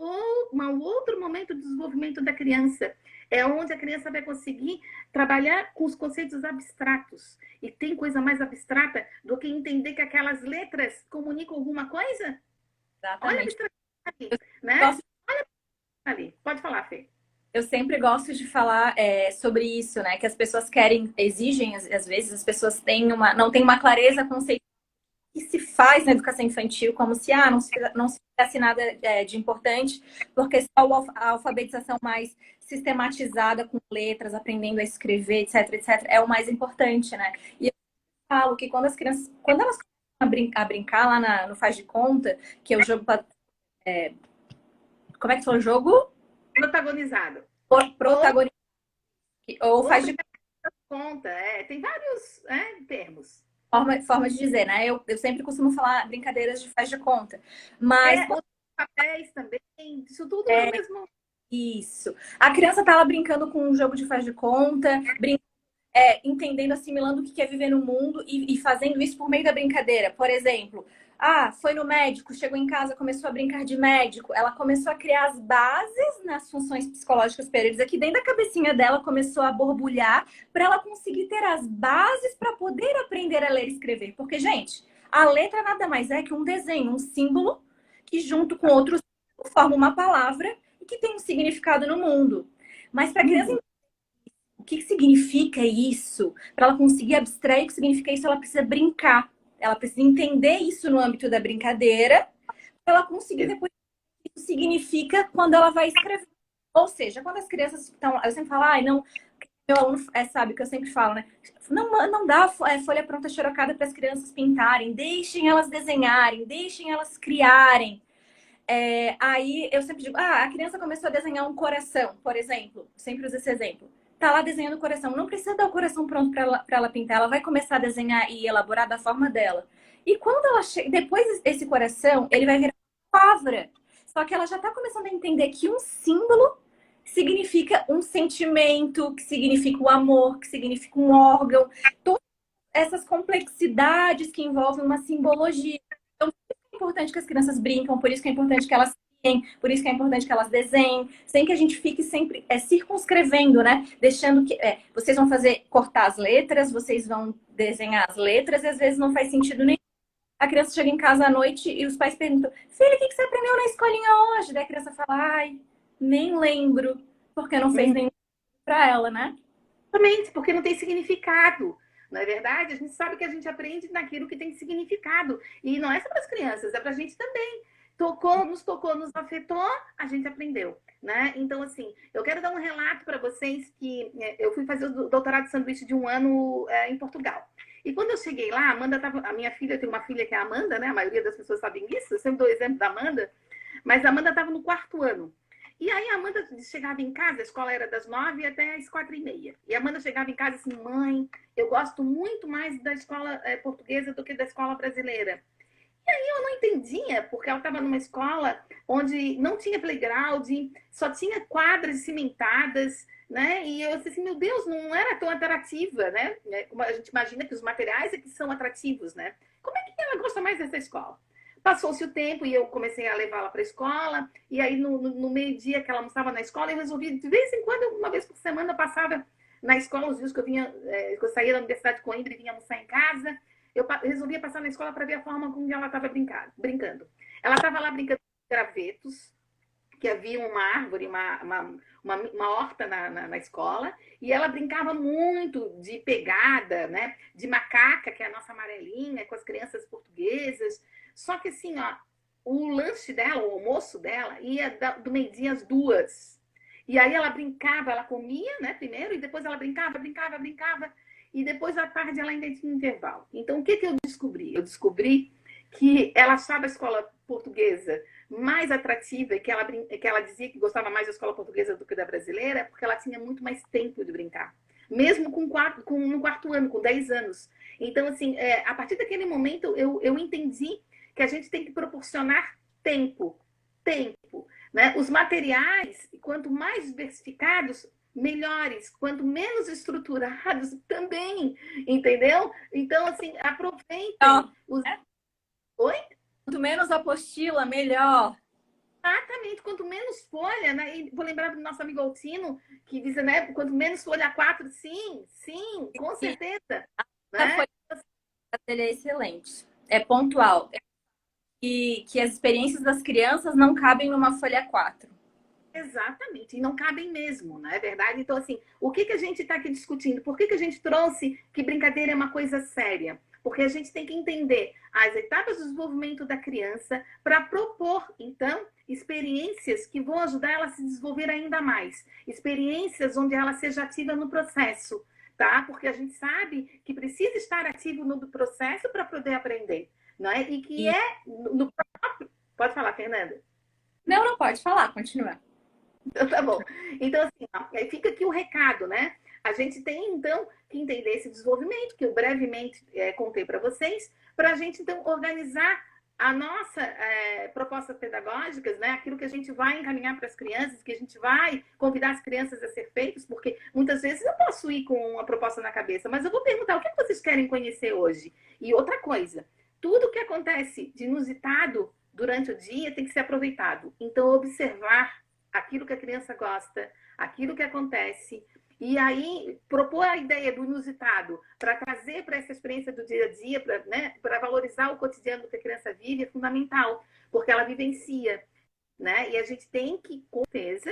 outro momento de desenvolvimento da criança. É onde a criança vai conseguir trabalhar com os conceitos abstratos. E tem coisa mais abstrata do que entender que aquelas letras comunicam alguma coisa? Exatamente. Olha a abstração ali, né? Olha ali. Pode falar, Fê. Eu sempre gosto de falar sobre isso, né? Que as pessoas exigem, às vezes, as pessoas não têm uma clareza conceitual que se faz na educação infantil, como se não se fizesse nada de importante, porque só a alfabetização mais sistematizada com letras, aprendendo a escrever, etc, etc, é o mais importante, né? E eu falo que quando elas começam a brincar lá no Faz de Conta, que é o jogo... como é que foi o jogo? Protagonizado. Protagonizado. Ou faz de conta. Tem vários termos. Forma de dizer, né? Eu sempre costumo falar brincadeiras de faz de conta. Mas. Papéis também, isso tudo é o mesmo. Isso. A criança tá lá brincando com um jogo de faz de conta, entendendo, assimilando o que é viver no mundo e fazendo isso por meio da brincadeira. Por exemplo, foi no médico, chegou em casa, começou a brincar de médico. Ela começou a criar as bases nas funções psicológicas superiores. Aqui dentro da cabecinha dela começou a borbulhar para ela conseguir ter as bases para poder aprender a ler e escrever. Porque, gente, a letra nada mais é que um desenho, um símbolo que junto com outros forma uma palavra e que tem um significado no mundo. Mas para a criança o que significa isso, para ela conseguir abstrair o que significa isso, ela precisa brincar. Ela precisa entender isso no âmbito da brincadeira, para ela conseguir depois o que isso significa quando ela vai escrever. Ou seja, quando as crianças estão... Eu sempre falo, não... Meu aluno sabe o que eu sempre falo, né? Não dá folha pronta xerocada para as crianças pintarem. Deixem elas desenharem, deixem elas criarem. Aí eu sempre digo, a criança começou a desenhar um coração, por exemplo. Sempre uso esse exemplo. Tá lá desenhando o coração. Não precisa dar o coração pronto para ela pintar. Ela vai começar a desenhar e elaborar da forma dela. E quando ela chega... Depois esse coração, ele vai virar uma palavra. Só que ela já tá começando a entender que um símbolo significa um sentimento, que significa o amor, que significa um órgão. Todas essas complexidades que envolvem uma simbologia. Então, por isso que é importante que as crianças brincam, por isso que é importante que elas... Por isso que é importante que elas desenhem, sem que a gente fique sempre circunscrevendo, né? Deixando que vocês vão cortar as letras, vocês vão desenhar as letras, e às vezes não faz sentido nenhum. A criança chega em casa à noite e os pais perguntam: filha, o que você aprendeu na escolinha hoje? Daí a criança fala: nem lembro, porque não fez nenhum para ela, né? Exatamente, porque não tem significado. Não é verdade? A gente sabe que a gente aprende naquilo que tem significado. E não é só para as crianças, é para a gente também. Nos tocou, nos afetou, a gente aprendeu, né? Então, assim, eu quero dar um relato para vocês que eu fui fazer o doutorado de sanduíche de 1 ano em Portugal. E quando eu cheguei lá, a minha filha, eu tenho uma filha que é a Amanda, né? A maioria das pessoas sabem disso, eu sempre dou o exemplo da Amanda. Mas a Amanda estava no 4º ano. E aí a Amanda chegava em casa, a escola era das 9 até as 4h30. E a Amanda chegava em casa assim, mãe, eu gosto muito mais da escola portuguesa do que da escola brasileira. E aí eu não entendia, porque ela estava numa escola onde não tinha playground, só tinha quadras cimentadas, né? E eu disse assim, meu Deus, não era tão atrativa, né? Como a gente imagina que os materiais é que são atrativos, né? Como é que ela gosta mais dessa escola? Passou-se o tempo e eu comecei a levá-la para a escola, e aí no meio-dia que ela almoçava na escola, eu resolvi, de vez em quando, uma vez por semana, eu passava na escola, os dias que que eu saía da Universidade de Coimbra e vinha almoçar em casa, eu resolvia passar na escola para ver a forma como ela estava brincando. Ela estava lá brincando com gravetos, que havia uma árvore, uma horta na escola, e ela brincava muito de pegada, né? De macaca, que é a nossa amarelinha, com as crianças portuguesas. Só que assim, ó, o lanche dela, o almoço dela, ia do meio-dia às 2h. E aí ela brincava, ela comia, né, primeiro, e depois ela brincava, e depois à tarde ela ainda tinha intervalo. Então, o que eu descobri? Eu descobri que ela achava a escola portuguesa mais atrativa, e que ela dizia que gostava mais da escola portuguesa do que da brasileira, porque ela tinha muito mais tempo de brincar. Mesmo no 4º ano, com 10 anos. Então, assim, a partir daquele momento, eu entendi que a gente tem que proporcionar tempo. Tempo. Né? Os materiais, quanto mais diversificados, melhores. Quanto menos estruturados, também. Entendeu? Então, assim, aproveitem os... Oi? Quanto menos apostila, melhor. Exatamente, quanto menos folha, né? E vou lembrar do nosso amigo Altino, que diz, né? Quanto menos folha 4, sim, com certeza. A Né? folha dele é excelente. É pontual. Que as experiências das crianças não cabem numa folha 4. Exatamente, e não cabem mesmo, não é verdade? Então, assim, o que a gente está aqui discutindo? Por que a gente trouxe que brincadeira é uma coisa séria? Porque a gente tem que entender as etapas do desenvolvimento da criança para propor, então, experiências que vão ajudar ela a se desenvolver ainda mais. Experiências onde ela seja ativa no processo, tá? Porque a gente sabe que precisa estar ativo no processo para poder aprender, não é? E que é no próprio... Pode falar, Fernanda? Não pode falar, continua. Então, tá bom. Então, assim, ó, aí fica aqui o recado, né? A gente tem, então, que entender esse desenvolvimento, que eu brevemente contei para vocês, para a gente, então, organizar a nossa proposta pedagógicas, né? Aquilo que a gente vai encaminhar para as crianças, que a gente vai convidar as crianças a ser feitos, porque muitas vezes eu posso ir com uma proposta na cabeça, mas eu vou perguntar o que vocês querem conhecer hoje. E outra coisa, tudo que acontece de inusitado durante o dia tem que ser aproveitado. Então, observar aquilo que a criança gosta, aquilo que acontece, e aí propor a ideia do inusitado para trazer para essa experiência do dia a dia, para, né, valorizar o cotidiano que a criança vive, é fundamental, porque ela vivencia, né? E a gente tem que, com certeza,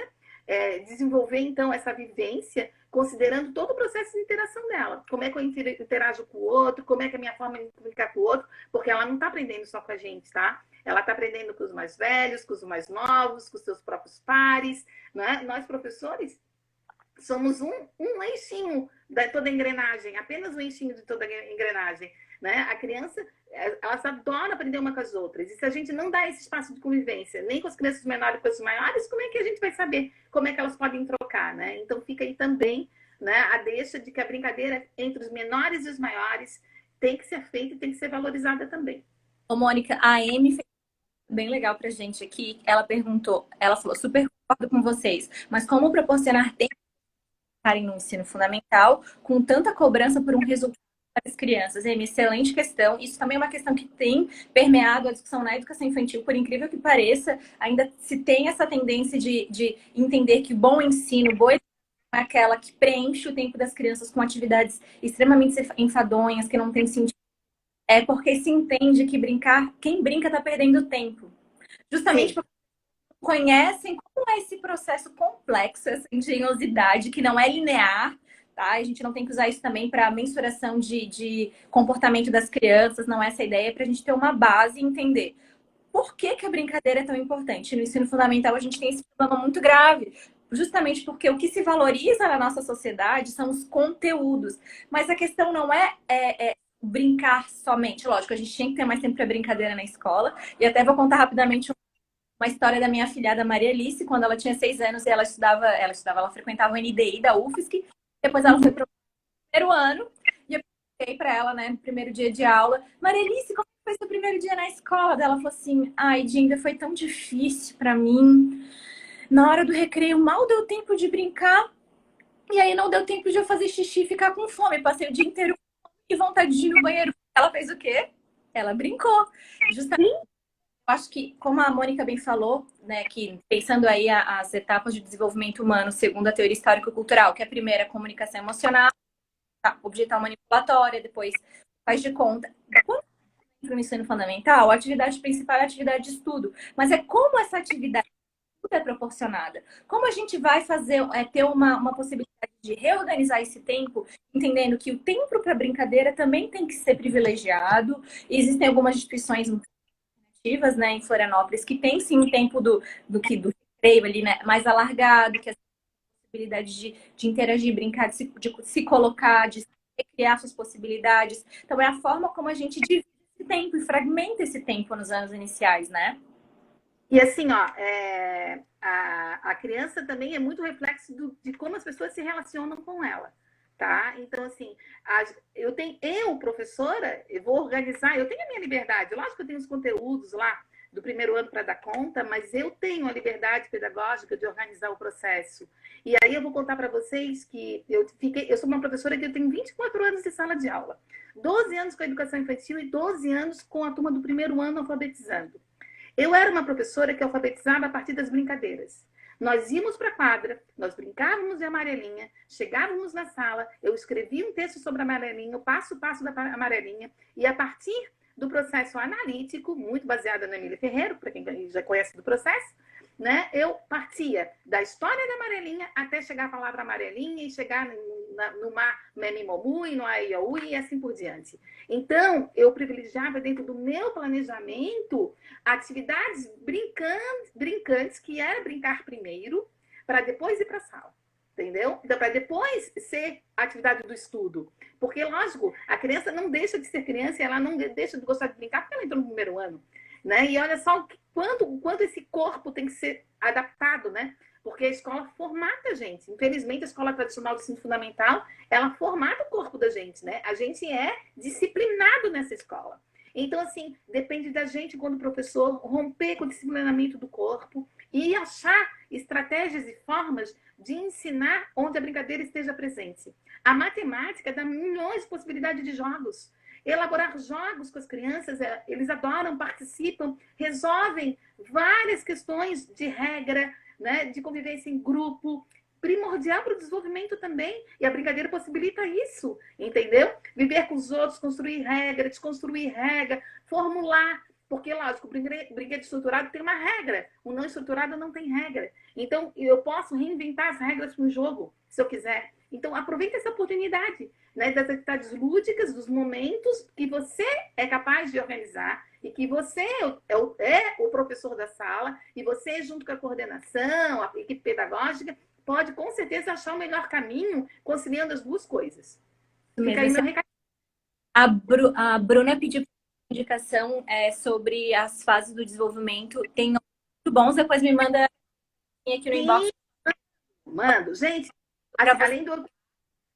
desenvolver, então, essa vivência, considerando todo o processo de interação dela. Como é que eu interajo com o outro, como é que é a minha forma de comunicar com o outro, porque ela não está aprendendo só com a gente, tá? Ela está aprendendo com os mais velhos, com os mais novos, com os seus próprios pares, né? Nós, professores, somos um eixinho de toda a engrenagem, apenas um eixinho de toda a engrenagem, né? A criança, elas adoram aprender uma com as outras. E se a gente não dá esse espaço de convivência, nem com as crianças menores e com as maiores, como é que a gente vai saber como é que elas podem trocar, né? Então fica aí também, né, a deixa de que a brincadeira entre os menores e os maiores tem que ser feita e tem que ser valorizada também. Ô, Mônica, a Amy fez bem legal pra gente aqui. Ela perguntou, ela falou, super concordo com vocês, mas como proporcionar tempo no ensino fundamental com tanta cobrança por um resultado para as crianças? Amy, excelente questão. Isso também é uma questão que tem permeado a discussão na educação infantil, por incrível que pareça, ainda se tem essa tendência de entender que bom ensino, boa educação é aquela que preenche o tempo das crianças com atividades extremamente enfadonhas, que não tem sentido. É porque se entende que quem brinca está perdendo tempo. Justamente porque conhecem como é esse processo complexo, essa engenhosidade, que não é linear, tá? A gente não tem que usar isso também para mensuração de comportamento das crianças, não é essa a ideia, é para a gente ter uma base e entender por que a brincadeira é tão importante. No ensino fundamental, a gente tem esse problema muito grave, justamente porque o que se valoriza na nossa sociedade são os conteúdos, mas a questão não é brincar somente. Lógico, a gente tinha que ter mais tempo para brincadeira na escola, e até vou contar rapidamente uma história da minha filhada Maria Alice, quando ela tinha 6 anos, e ela frequentava o NDI da UFSC, depois ela foi para o primeiro ano, e eu perguntei para ela, né, no primeiro dia de aula, Maria Alice, como foi seu primeiro dia na escola? Ela falou assim, ai, Dinda, foi tão difícil para mim. Na hora do recreio, mal deu tempo de brincar, e aí não deu tempo de eu fazer xixi e ficar com fome. Passei o dia inteiro com fome e vontade de ir no banheiro. Ela fez o quê? Ela brincou. Justamente, eu acho que, como a Mônica bem falou, né, que pensando aí as etapas de desenvolvimento humano, segundo a teoria histórico-cultural, que é a primeira, comunicação emocional, objetal manipulatória, depois faz de conta. Quando entra no ensino fundamental, a atividade principal é a atividade de estudo. Mas é como essa atividade é proporcionada. Como a gente vai fazer, ter uma possibilidade de reorganizar esse tempo, entendendo que o tempo para brincadeira também tem que ser privilegiado. Existem algumas instituições ativas, né, em Florianópolis, que tem sim um tempo do recreio ali, né, mais alargado, que as possibilidades de interagir, brincar, de se colocar, de criar suas possibilidades. Então, é a forma como a gente divide esse tempo e fragmenta esse tempo nos anos iniciais, né? E assim, ó, a criança também é muito reflexo de como as pessoas se relacionam com ela, tá? Então, assim, eu, professora, eu vou organizar, eu tenho a minha liberdade. Lógico que eu tenho os conteúdos lá do primeiro ano para dar conta, mas eu tenho a liberdade pedagógica de organizar o processo. E aí eu vou contar para vocês que eu sou uma professora que eu tenho 24 anos de sala de aula, 12 anos com a educação infantil e 12 anos com a turma do primeiro ano alfabetizando. Eu era uma professora que alfabetizava a partir das brincadeiras. Nós íamos para a quadra, nós brincávamos de amarelinha, chegávamos na sala, eu escrevia um texto sobre a amarelinha, o passo a passo da amarelinha, e a partir do processo analítico, muito baseado na Emília Ferreiro, para quem já conhece do processo, né, eu partia da história da amarelinha até chegar a palavra amarelinha e chegar no Ma, Memi, Momu e no Aiaú e assim por diante. Então, eu privilegiava dentro do meu planejamento atividades brincantes, que era brincar primeiro, para depois ir para a sala. Entendeu? Então, para depois ser a atividade do estudo. Porque, lógico, a criança não deixa de ser criança e ela não deixa de gostar de brincar porque ela entrou no primeiro ano. Né? E olha só quanto esse corpo tem que ser adaptado, né? Porque a escola formata a gente. Infelizmente, a escola tradicional do ensino fundamental, ela formata o corpo da gente, né? A gente é disciplinado nessa escola. Então, assim, depende da gente, quando professor, romper com o disciplinamento do corpo e achar estratégias e formas de ensinar onde a brincadeira esteja presente. A matemática dá milhões de possibilidades de jogos. Elaborar jogos com as crianças, eles adoram, participam, resolvem várias questões de regra, né, de convivência em grupo, primordial para o desenvolvimento também. E a brincadeira possibilita isso, entendeu? Viver com os outros, construir regra, desconstruir regra, formular. Porque, lógico, o brinquedo estruturado tem uma regra, o não estruturado não tem regra. Então, eu posso reinventar as regras para um jogo, se eu quiser. Então, aproveite essa oportunidade, né, das atividades lúdicas, dos momentos que você é capaz de organizar e que você é o professor da sala e você, junto com a coordenação, a equipe pedagógica, pode, com certeza, achar o melhor caminho conciliando as duas coisas. Fica aí meu recado. A Bruna pediu indicação sobre as fases do desenvolvimento. Tem nomes muito bons, depois me manda aqui no inbox. Mando. Gente, além do...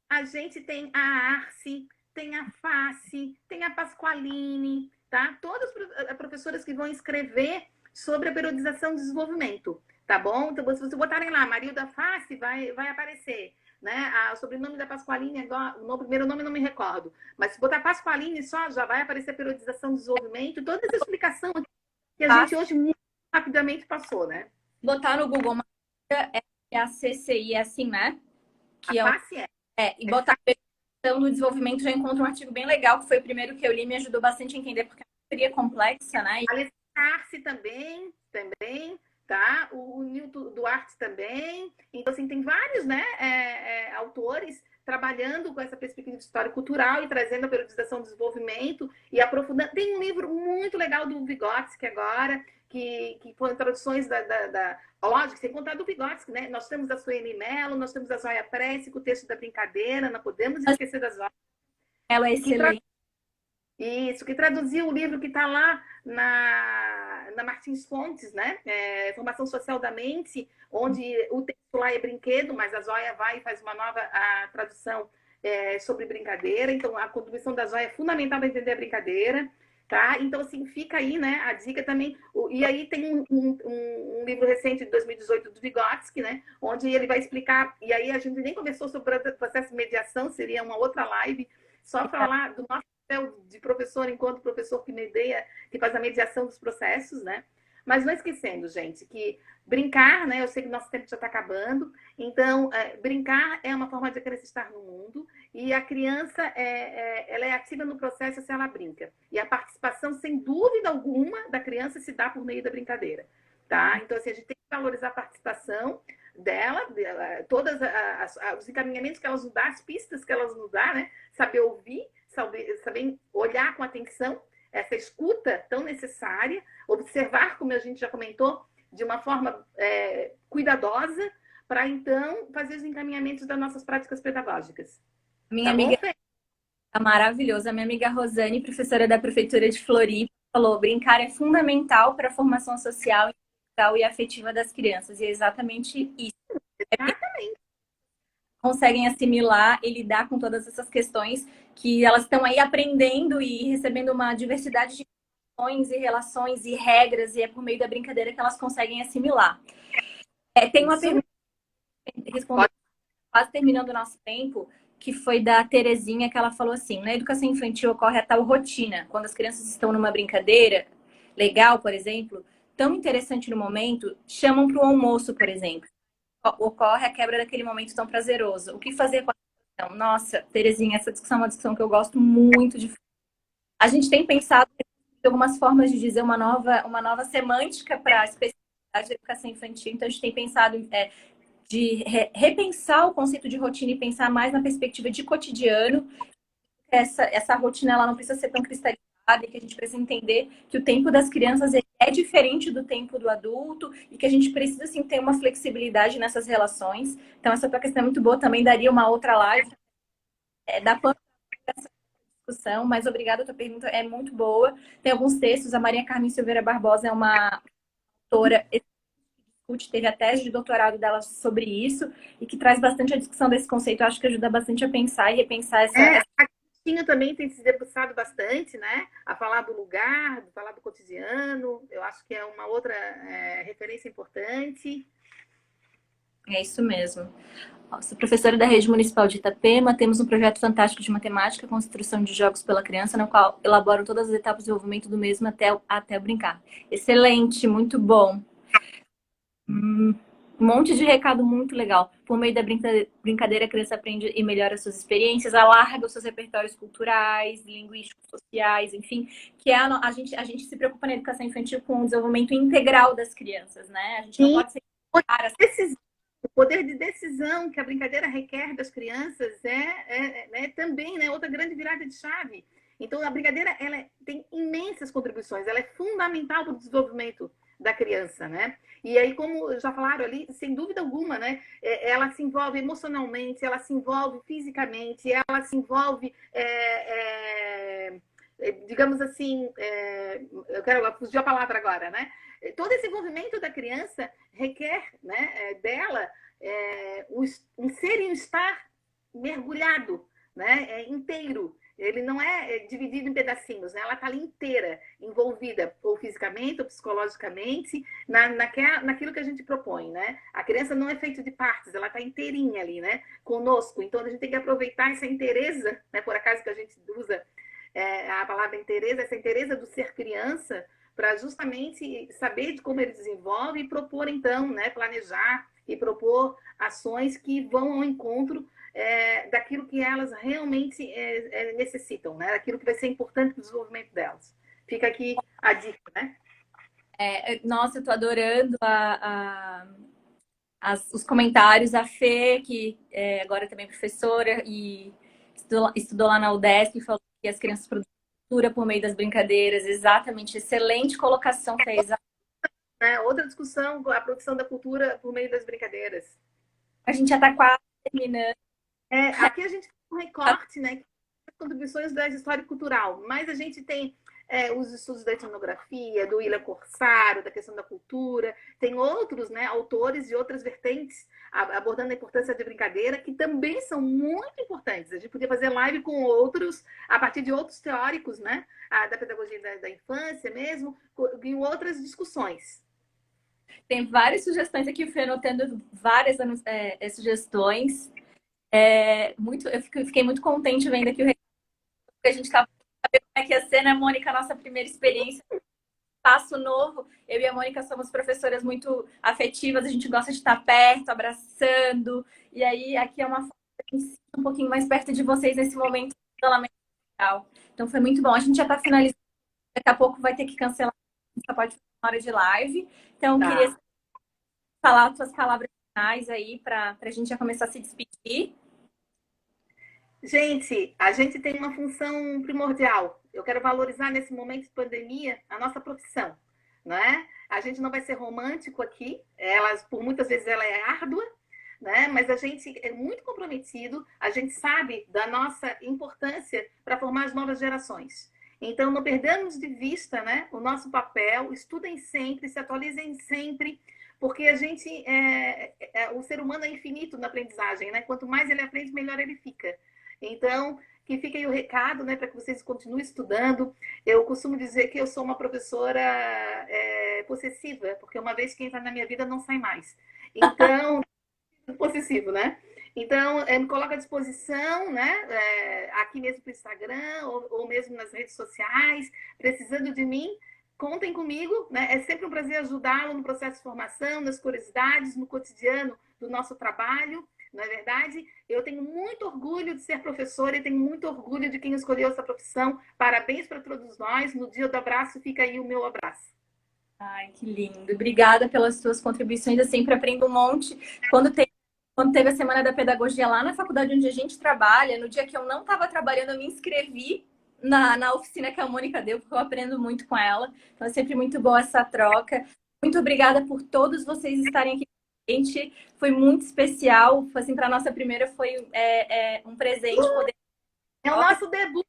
A gente tem a Arce, tem a Face, tem a Pasqualine, tá? Todas as professoras que vão escrever sobre a periodização do desenvolvimento, tá bom? Então, se vocês botarem lá, Marilda Face, vai aparecer, né? O sobrenome da Pasqualine, o primeiro nome não me recordo, mas se botar Pasqualine só, já vai aparecer a periodização do desenvolvimento, toda essa explicação que a gente hoje muito rapidamente passou, né? Botar no Google, é a CCI, é assim, né? Que a Face e botar a periodização do desenvolvimento, já encontro um artigo bem legal, que foi o primeiro que eu li, me ajudou bastante a entender, porque é uma teoria complexa, né? A Arce também, tá? O Newton Duarte também. Então, assim, tem vários, né, autores trabalhando com essa perspectiva de história cultural e trazendo a periodização do desenvolvimento e aprofundando. Tem um livro muito legal do Vygotsky agora, que foram traduções lógico, sem contar do Vygotsky, né? Nós temos a Sueli Mello, nós temos a Zóia Presce, com o texto da brincadeira, não podemos esquecer da Zóia. Ela é excelente. Isso, que traduziu o livro que está lá na Martins Fontes, né? Formação Social da Mente, onde o texto lá é brinquedo, mas a Zoya vai e faz uma nova tradução sobre brincadeira. Então, a contribuição da Zoya é fundamental para entender a brincadeira. Tá? Então, assim, fica aí, né, a dica também. E aí tem um livro recente de 2018 do Vygotsky, né, onde ele vai explicar, e aí a gente nem conversou sobre o processo de mediação, seria uma outra live, só falar do nosso papel de professor, enquanto professor que media, que faz a mediação dos processos, né? Mas não esquecendo, gente, que brincar, né? Eu sei que nosso tempo já está acabando, então brincar é uma forma de a criança estar no mundo, e a criança ela é ativa no processo se ela brinca. E a participação, sem dúvida alguma, da criança se dá por meio da brincadeira, tá? Então, assim, a gente tem que valorizar a participação dela, todos os encaminhamentos que elas nos dão, as pistas que elas nos dão, né? Saber ouvir, saber olhar com atenção, essa escuta tão necessária, observar, como a gente já comentou, de uma forma cuidadosa, para então fazer os encaminhamentos das nossas práticas pedagógicas. Minha Tá amiga bom, Fê? é maravilhosa, a minha amiga Rosane, professora da Prefeitura de Floripa, falou: brincar é fundamental para a formação social, intelectual e afetiva das crianças. E é exatamente isso. Exatamente. Conseguem assimilar e lidar com todas essas questões que elas estão aí aprendendo e recebendo uma diversidade de questões e relações e regras, e é por meio da brincadeira que elas conseguem assimilar. Tem uma Isso. pergunta, respondendo, quase terminando o nosso tempo, que foi da Terezinha, que ela falou assim: na educação infantil ocorre a tal rotina, quando as crianças estão numa brincadeira legal, por exemplo, tão interessante no momento, chamam para o almoço, por exemplo. Ocorre a quebra daquele momento tão prazeroso. O que fazer com a discussão? Nossa, Terezinha, essa discussão é uma discussão que eu gosto muito de. A gente tem pensado em algumas formas de dizer uma nova semântica para a especificidade da educação infantil. Então, a gente tem pensado de repensar o conceito de rotina e pensar mais na perspectiva de cotidiano. Essa rotina ela não precisa ser tão cristalizada, e que a gente precisa entender que o tempo das crianças é diferente do tempo do adulto e que a gente precisa sim ter uma flexibilidade nessas relações. Então, essa tua questão é muito boa, também daria uma outra live. Dá para essa discussão, mas obrigada, a tua pergunta é muito boa. Tem alguns textos, a Maria Carmen Silveira Barbosa é uma autora, teve a tese de doutorado dela sobre isso, e que traz bastante a discussão desse conceito. Eu acho que ajuda bastante a pensar e repensar essa. A Cristina também tem se debruçado bastante, né? A falar do lugar, a falar do cotidiano. Eu acho que é uma outra referência importante. É isso mesmo. Sou professora da Rede Municipal de Itapema. Temos um projeto fantástico de matemática, construção de jogos pela criança, no qual elaboro todas as etapas de desenvolvimento do mesmo até brincar. Excelente, muito bom. Um monte de recado muito legal. Por meio da brincadeira, a criança aprende e melhora suas experiências, alarga os seus repertórios culturais, linguísticos, sociais, enfim, que a gente se preocupa na educação infantil com o desenvolvimento integral das crianças, né? A gente não pode ser o poder de decisão que a brincadeira requer das crianças também, né, outra grande virada de chave. Então, a brincadeira ela tem imensas contribuições, ela é fundamental para o desenvolvimento da criança, né? E aí, como já falaram ali, sem dúvida alguma, né? Ela se envolve emocionalmente, ela se envolve fisicamente, ela se envolve, digamos assim, eu quero fugir a palavra agora, né? Todo esse envolvimento da criança requer, né, dela um ser e um estar mergulhado, né, inteiro. Ele não é dividido em pedacinhos, né? Ela está ali inteira, envolvida, ou fisicamente, ou psicologicamente, naquilo que a gente propõe, né? A criança não é feita de partes, ela está inteirinha ali, né? Conosco. Então, a gente tem que aproveitar essa inteireza, né? Por acaso que a gente usa a palavra inteireza, essa inteireza do ser criança, para justamente saber de como ele desenvolve e propor, então, né? Planejar e propor ações que vão ao encontro daquilo que elas realmente necessitam, né? Daquilo que vai ser importante para o desenvolvimento delas. Fica aqui a dica, né? Nossa, eu tô adorando os comentários. A Fê, que agora também é professora e estudou lá na UDESC, falou que as crianças produzem cultura por meio das brincadeiras. Exatamente, excelente colocação, Fê. Outra discussão, a produção da cultura por meio das brincadeiras. A gente já está quase terminando. Aqui a gente tem um recorte, né? Contribuições da história cultural, mas a gente tem os estudos da etnografia, do Ilha Corsaro, da questão da cultura. Tem outros, né, autores de outras vertentes abordando a importância da brincadeira, que também são muito importantes. A gente podia fazer live com outros, a partir de outros teóricos, né, da pedagogia da infância mesmo, em outras discussões. Tem várias sugestões aqui, eu fui anotando várias sugestões. Eu fiquei muito contente vendo aqui o recado que a gente estava sabendo como é que ia ser, né, Mônica? A nossa primeira experiência, passo novo. Eu e a Mônica somos professoras muito afetivas, a gente gosta de estar perto, abraçando. E aí, aqui é uma forma de se sentir um pouquinho mais perto de vocês nesse momento de isolamento social. Então, foi muito bom. A gente já está finalizando, daqui a pouco vai ter que cancelar, a gente só pode fazer uma hora de live. Então, eu queria falar as suas palavras finais aí, para a gente já começar a se despedir. Gente, a gente tem uma função primordial. Eu quero valorizar nesse momento de pandemia a nossa profissão, não é? A gente não vai ser romântico aqui, por muitas vezes ela é árdua, né? Mas a gente é muito comprometido, a gente sabe da nossa importância para formar as novas gerações. Então, não perdamos de vista, né, o nosso papel, estudem sempre, se atualizem sempre, porque a gente o ser humano é infinito na aprendizagem, né? Quanto mais ele aprende, melhor ele fica. Então, que fique aí o recado, né, para que vocês continuem estudando. Eu costumo dizer que eu sou uma professora possessiva, porque uma vez que entra na minha vida, não sai mais. Então, possessivo, né? Então, me coloco à disposição, né, aqui mesmo para o Instagram, ou mesmo nas redes sociais, precisando de mim, contem comigo, né? É sempre um prazer ajudá-lo no processo de formação, nas curiosidades, no cotidiano do nosso trabalho. Não é verdade? Eu tenho muito orgulho de ser professora e tenho muito orgulho de quem escolheu essa profissão. Parabéns para todos nós. No dia do abraço, fica aí o meu abraço. Ai, que lindo. Obrigada pelas suas contribuições. Eu sempre aprendo um monte. Quando teve a Semana da Pedagogia lá na faculdade onde a gente trabalha, no dia que eu não estava trabalhando, eu me inscrevi na oficina que a Mônica deu, porque eu aprendo muito com ela. Então é sempre muito boa essa troca. Muito obrigada por todos vocês estarem aqui. Gente, foi muito especial. Assim, para a nossa primeira foi um presente poder. É o nosso debut!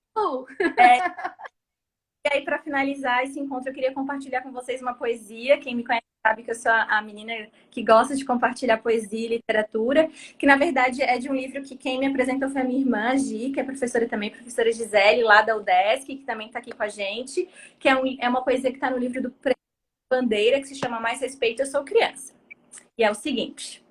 E aí, para finalizar esse encontro, eu queria compartilhar com vocês uma poesia. Quem me conhece sabe que eu sou a menina que gosta de compartilhar poesia e literatura, que na verdade é de um livro que quem me apresentou foi a minha irmã, a Gi, que é professora também, professora Gisele, lá da UDESC, que também está aqui com a gente, que é uma poesia que está no livro do Bandeira, que se chama Mais Respeito, Eu Sou Criança. E é o seguinte: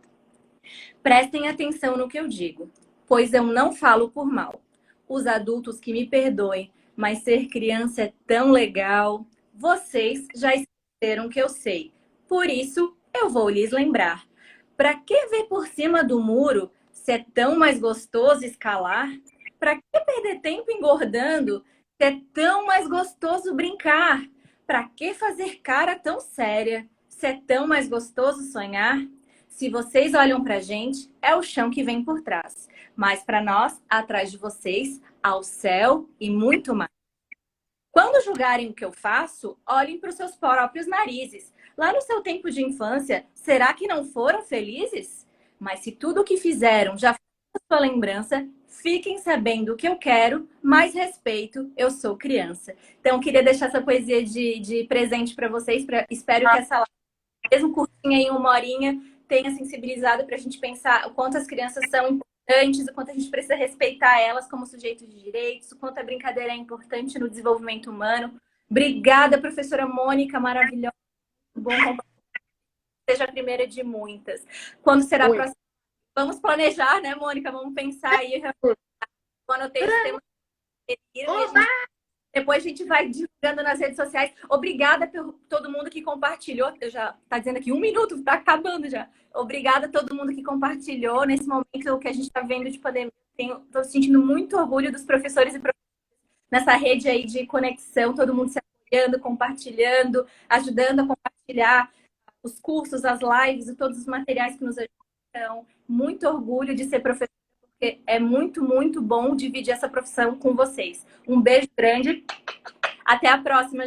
prestem atenção no que eu digo, pois eu não falo por mal. Os adultos que me perdoem, mas ser criança é tão legal. Vocês já esqueceram que eu sei. Por isso, eu vou lhes lembrar. Pra que ver por cima do muro, se é tão mais gostoso escalar? Pra que perder tempo engordando, se é tão mais gostoso brincar? Pra que fazer cara tão séria, se é tão mais gostoso sonhar? Se vocês olham pra gente, é o chão que vem por trás. Mas para nós, atrás de vocês, há o céu e muito mais. Quando julgarem o que eu faço, olhem para os seus próprios narizes. Lá no seu tempo de infância, será que não foram felizes? Mas se tudo o que fizeram já foi sua lembrança, fiquem sabendo o que eu quero, mais respeito, eu sou criança. Então, eu queria deixar essa poesia de presente para vocês. Espero que essa live, mesmo curtinha em uma horinha, tenha sensibilizado para a gente pensar o quanto as crianças são importantes, o quanto a gente precisa respeitar elas como sujeitos de direitos, o quanto a brincadeira é importante no desenvolvimento humano. Obrigada, professora Mônica, maravilhosa. Bom compartilhar. Seja a primeira de muitas. Quando será a próxima? Vamos planejar, né, Mônica? Vamos pensar aí. Eu anotei esse tema. Depois a gente vai divulgando nas redes sociais. Obrigada por todo mundo que compartilhou. Eu já tá dizendo aqui 1 minuto, tá acabando já. Obrigada a todo mundo que compartilhou nesse momento que a gente está vendo de pandemia. Estou sentindo muito orgulho dos professores e professoras nessa rede aí de conexão, todo mundo se apoiando, compartilhando, ajudando a compartilhar os cursos, as lives e todos os materiais que nos ajudam. Então, muito orgulho de ser professora, porque é muito, muito bom dividir essa profissão com vocês. Um beijo grande. Até a próxima.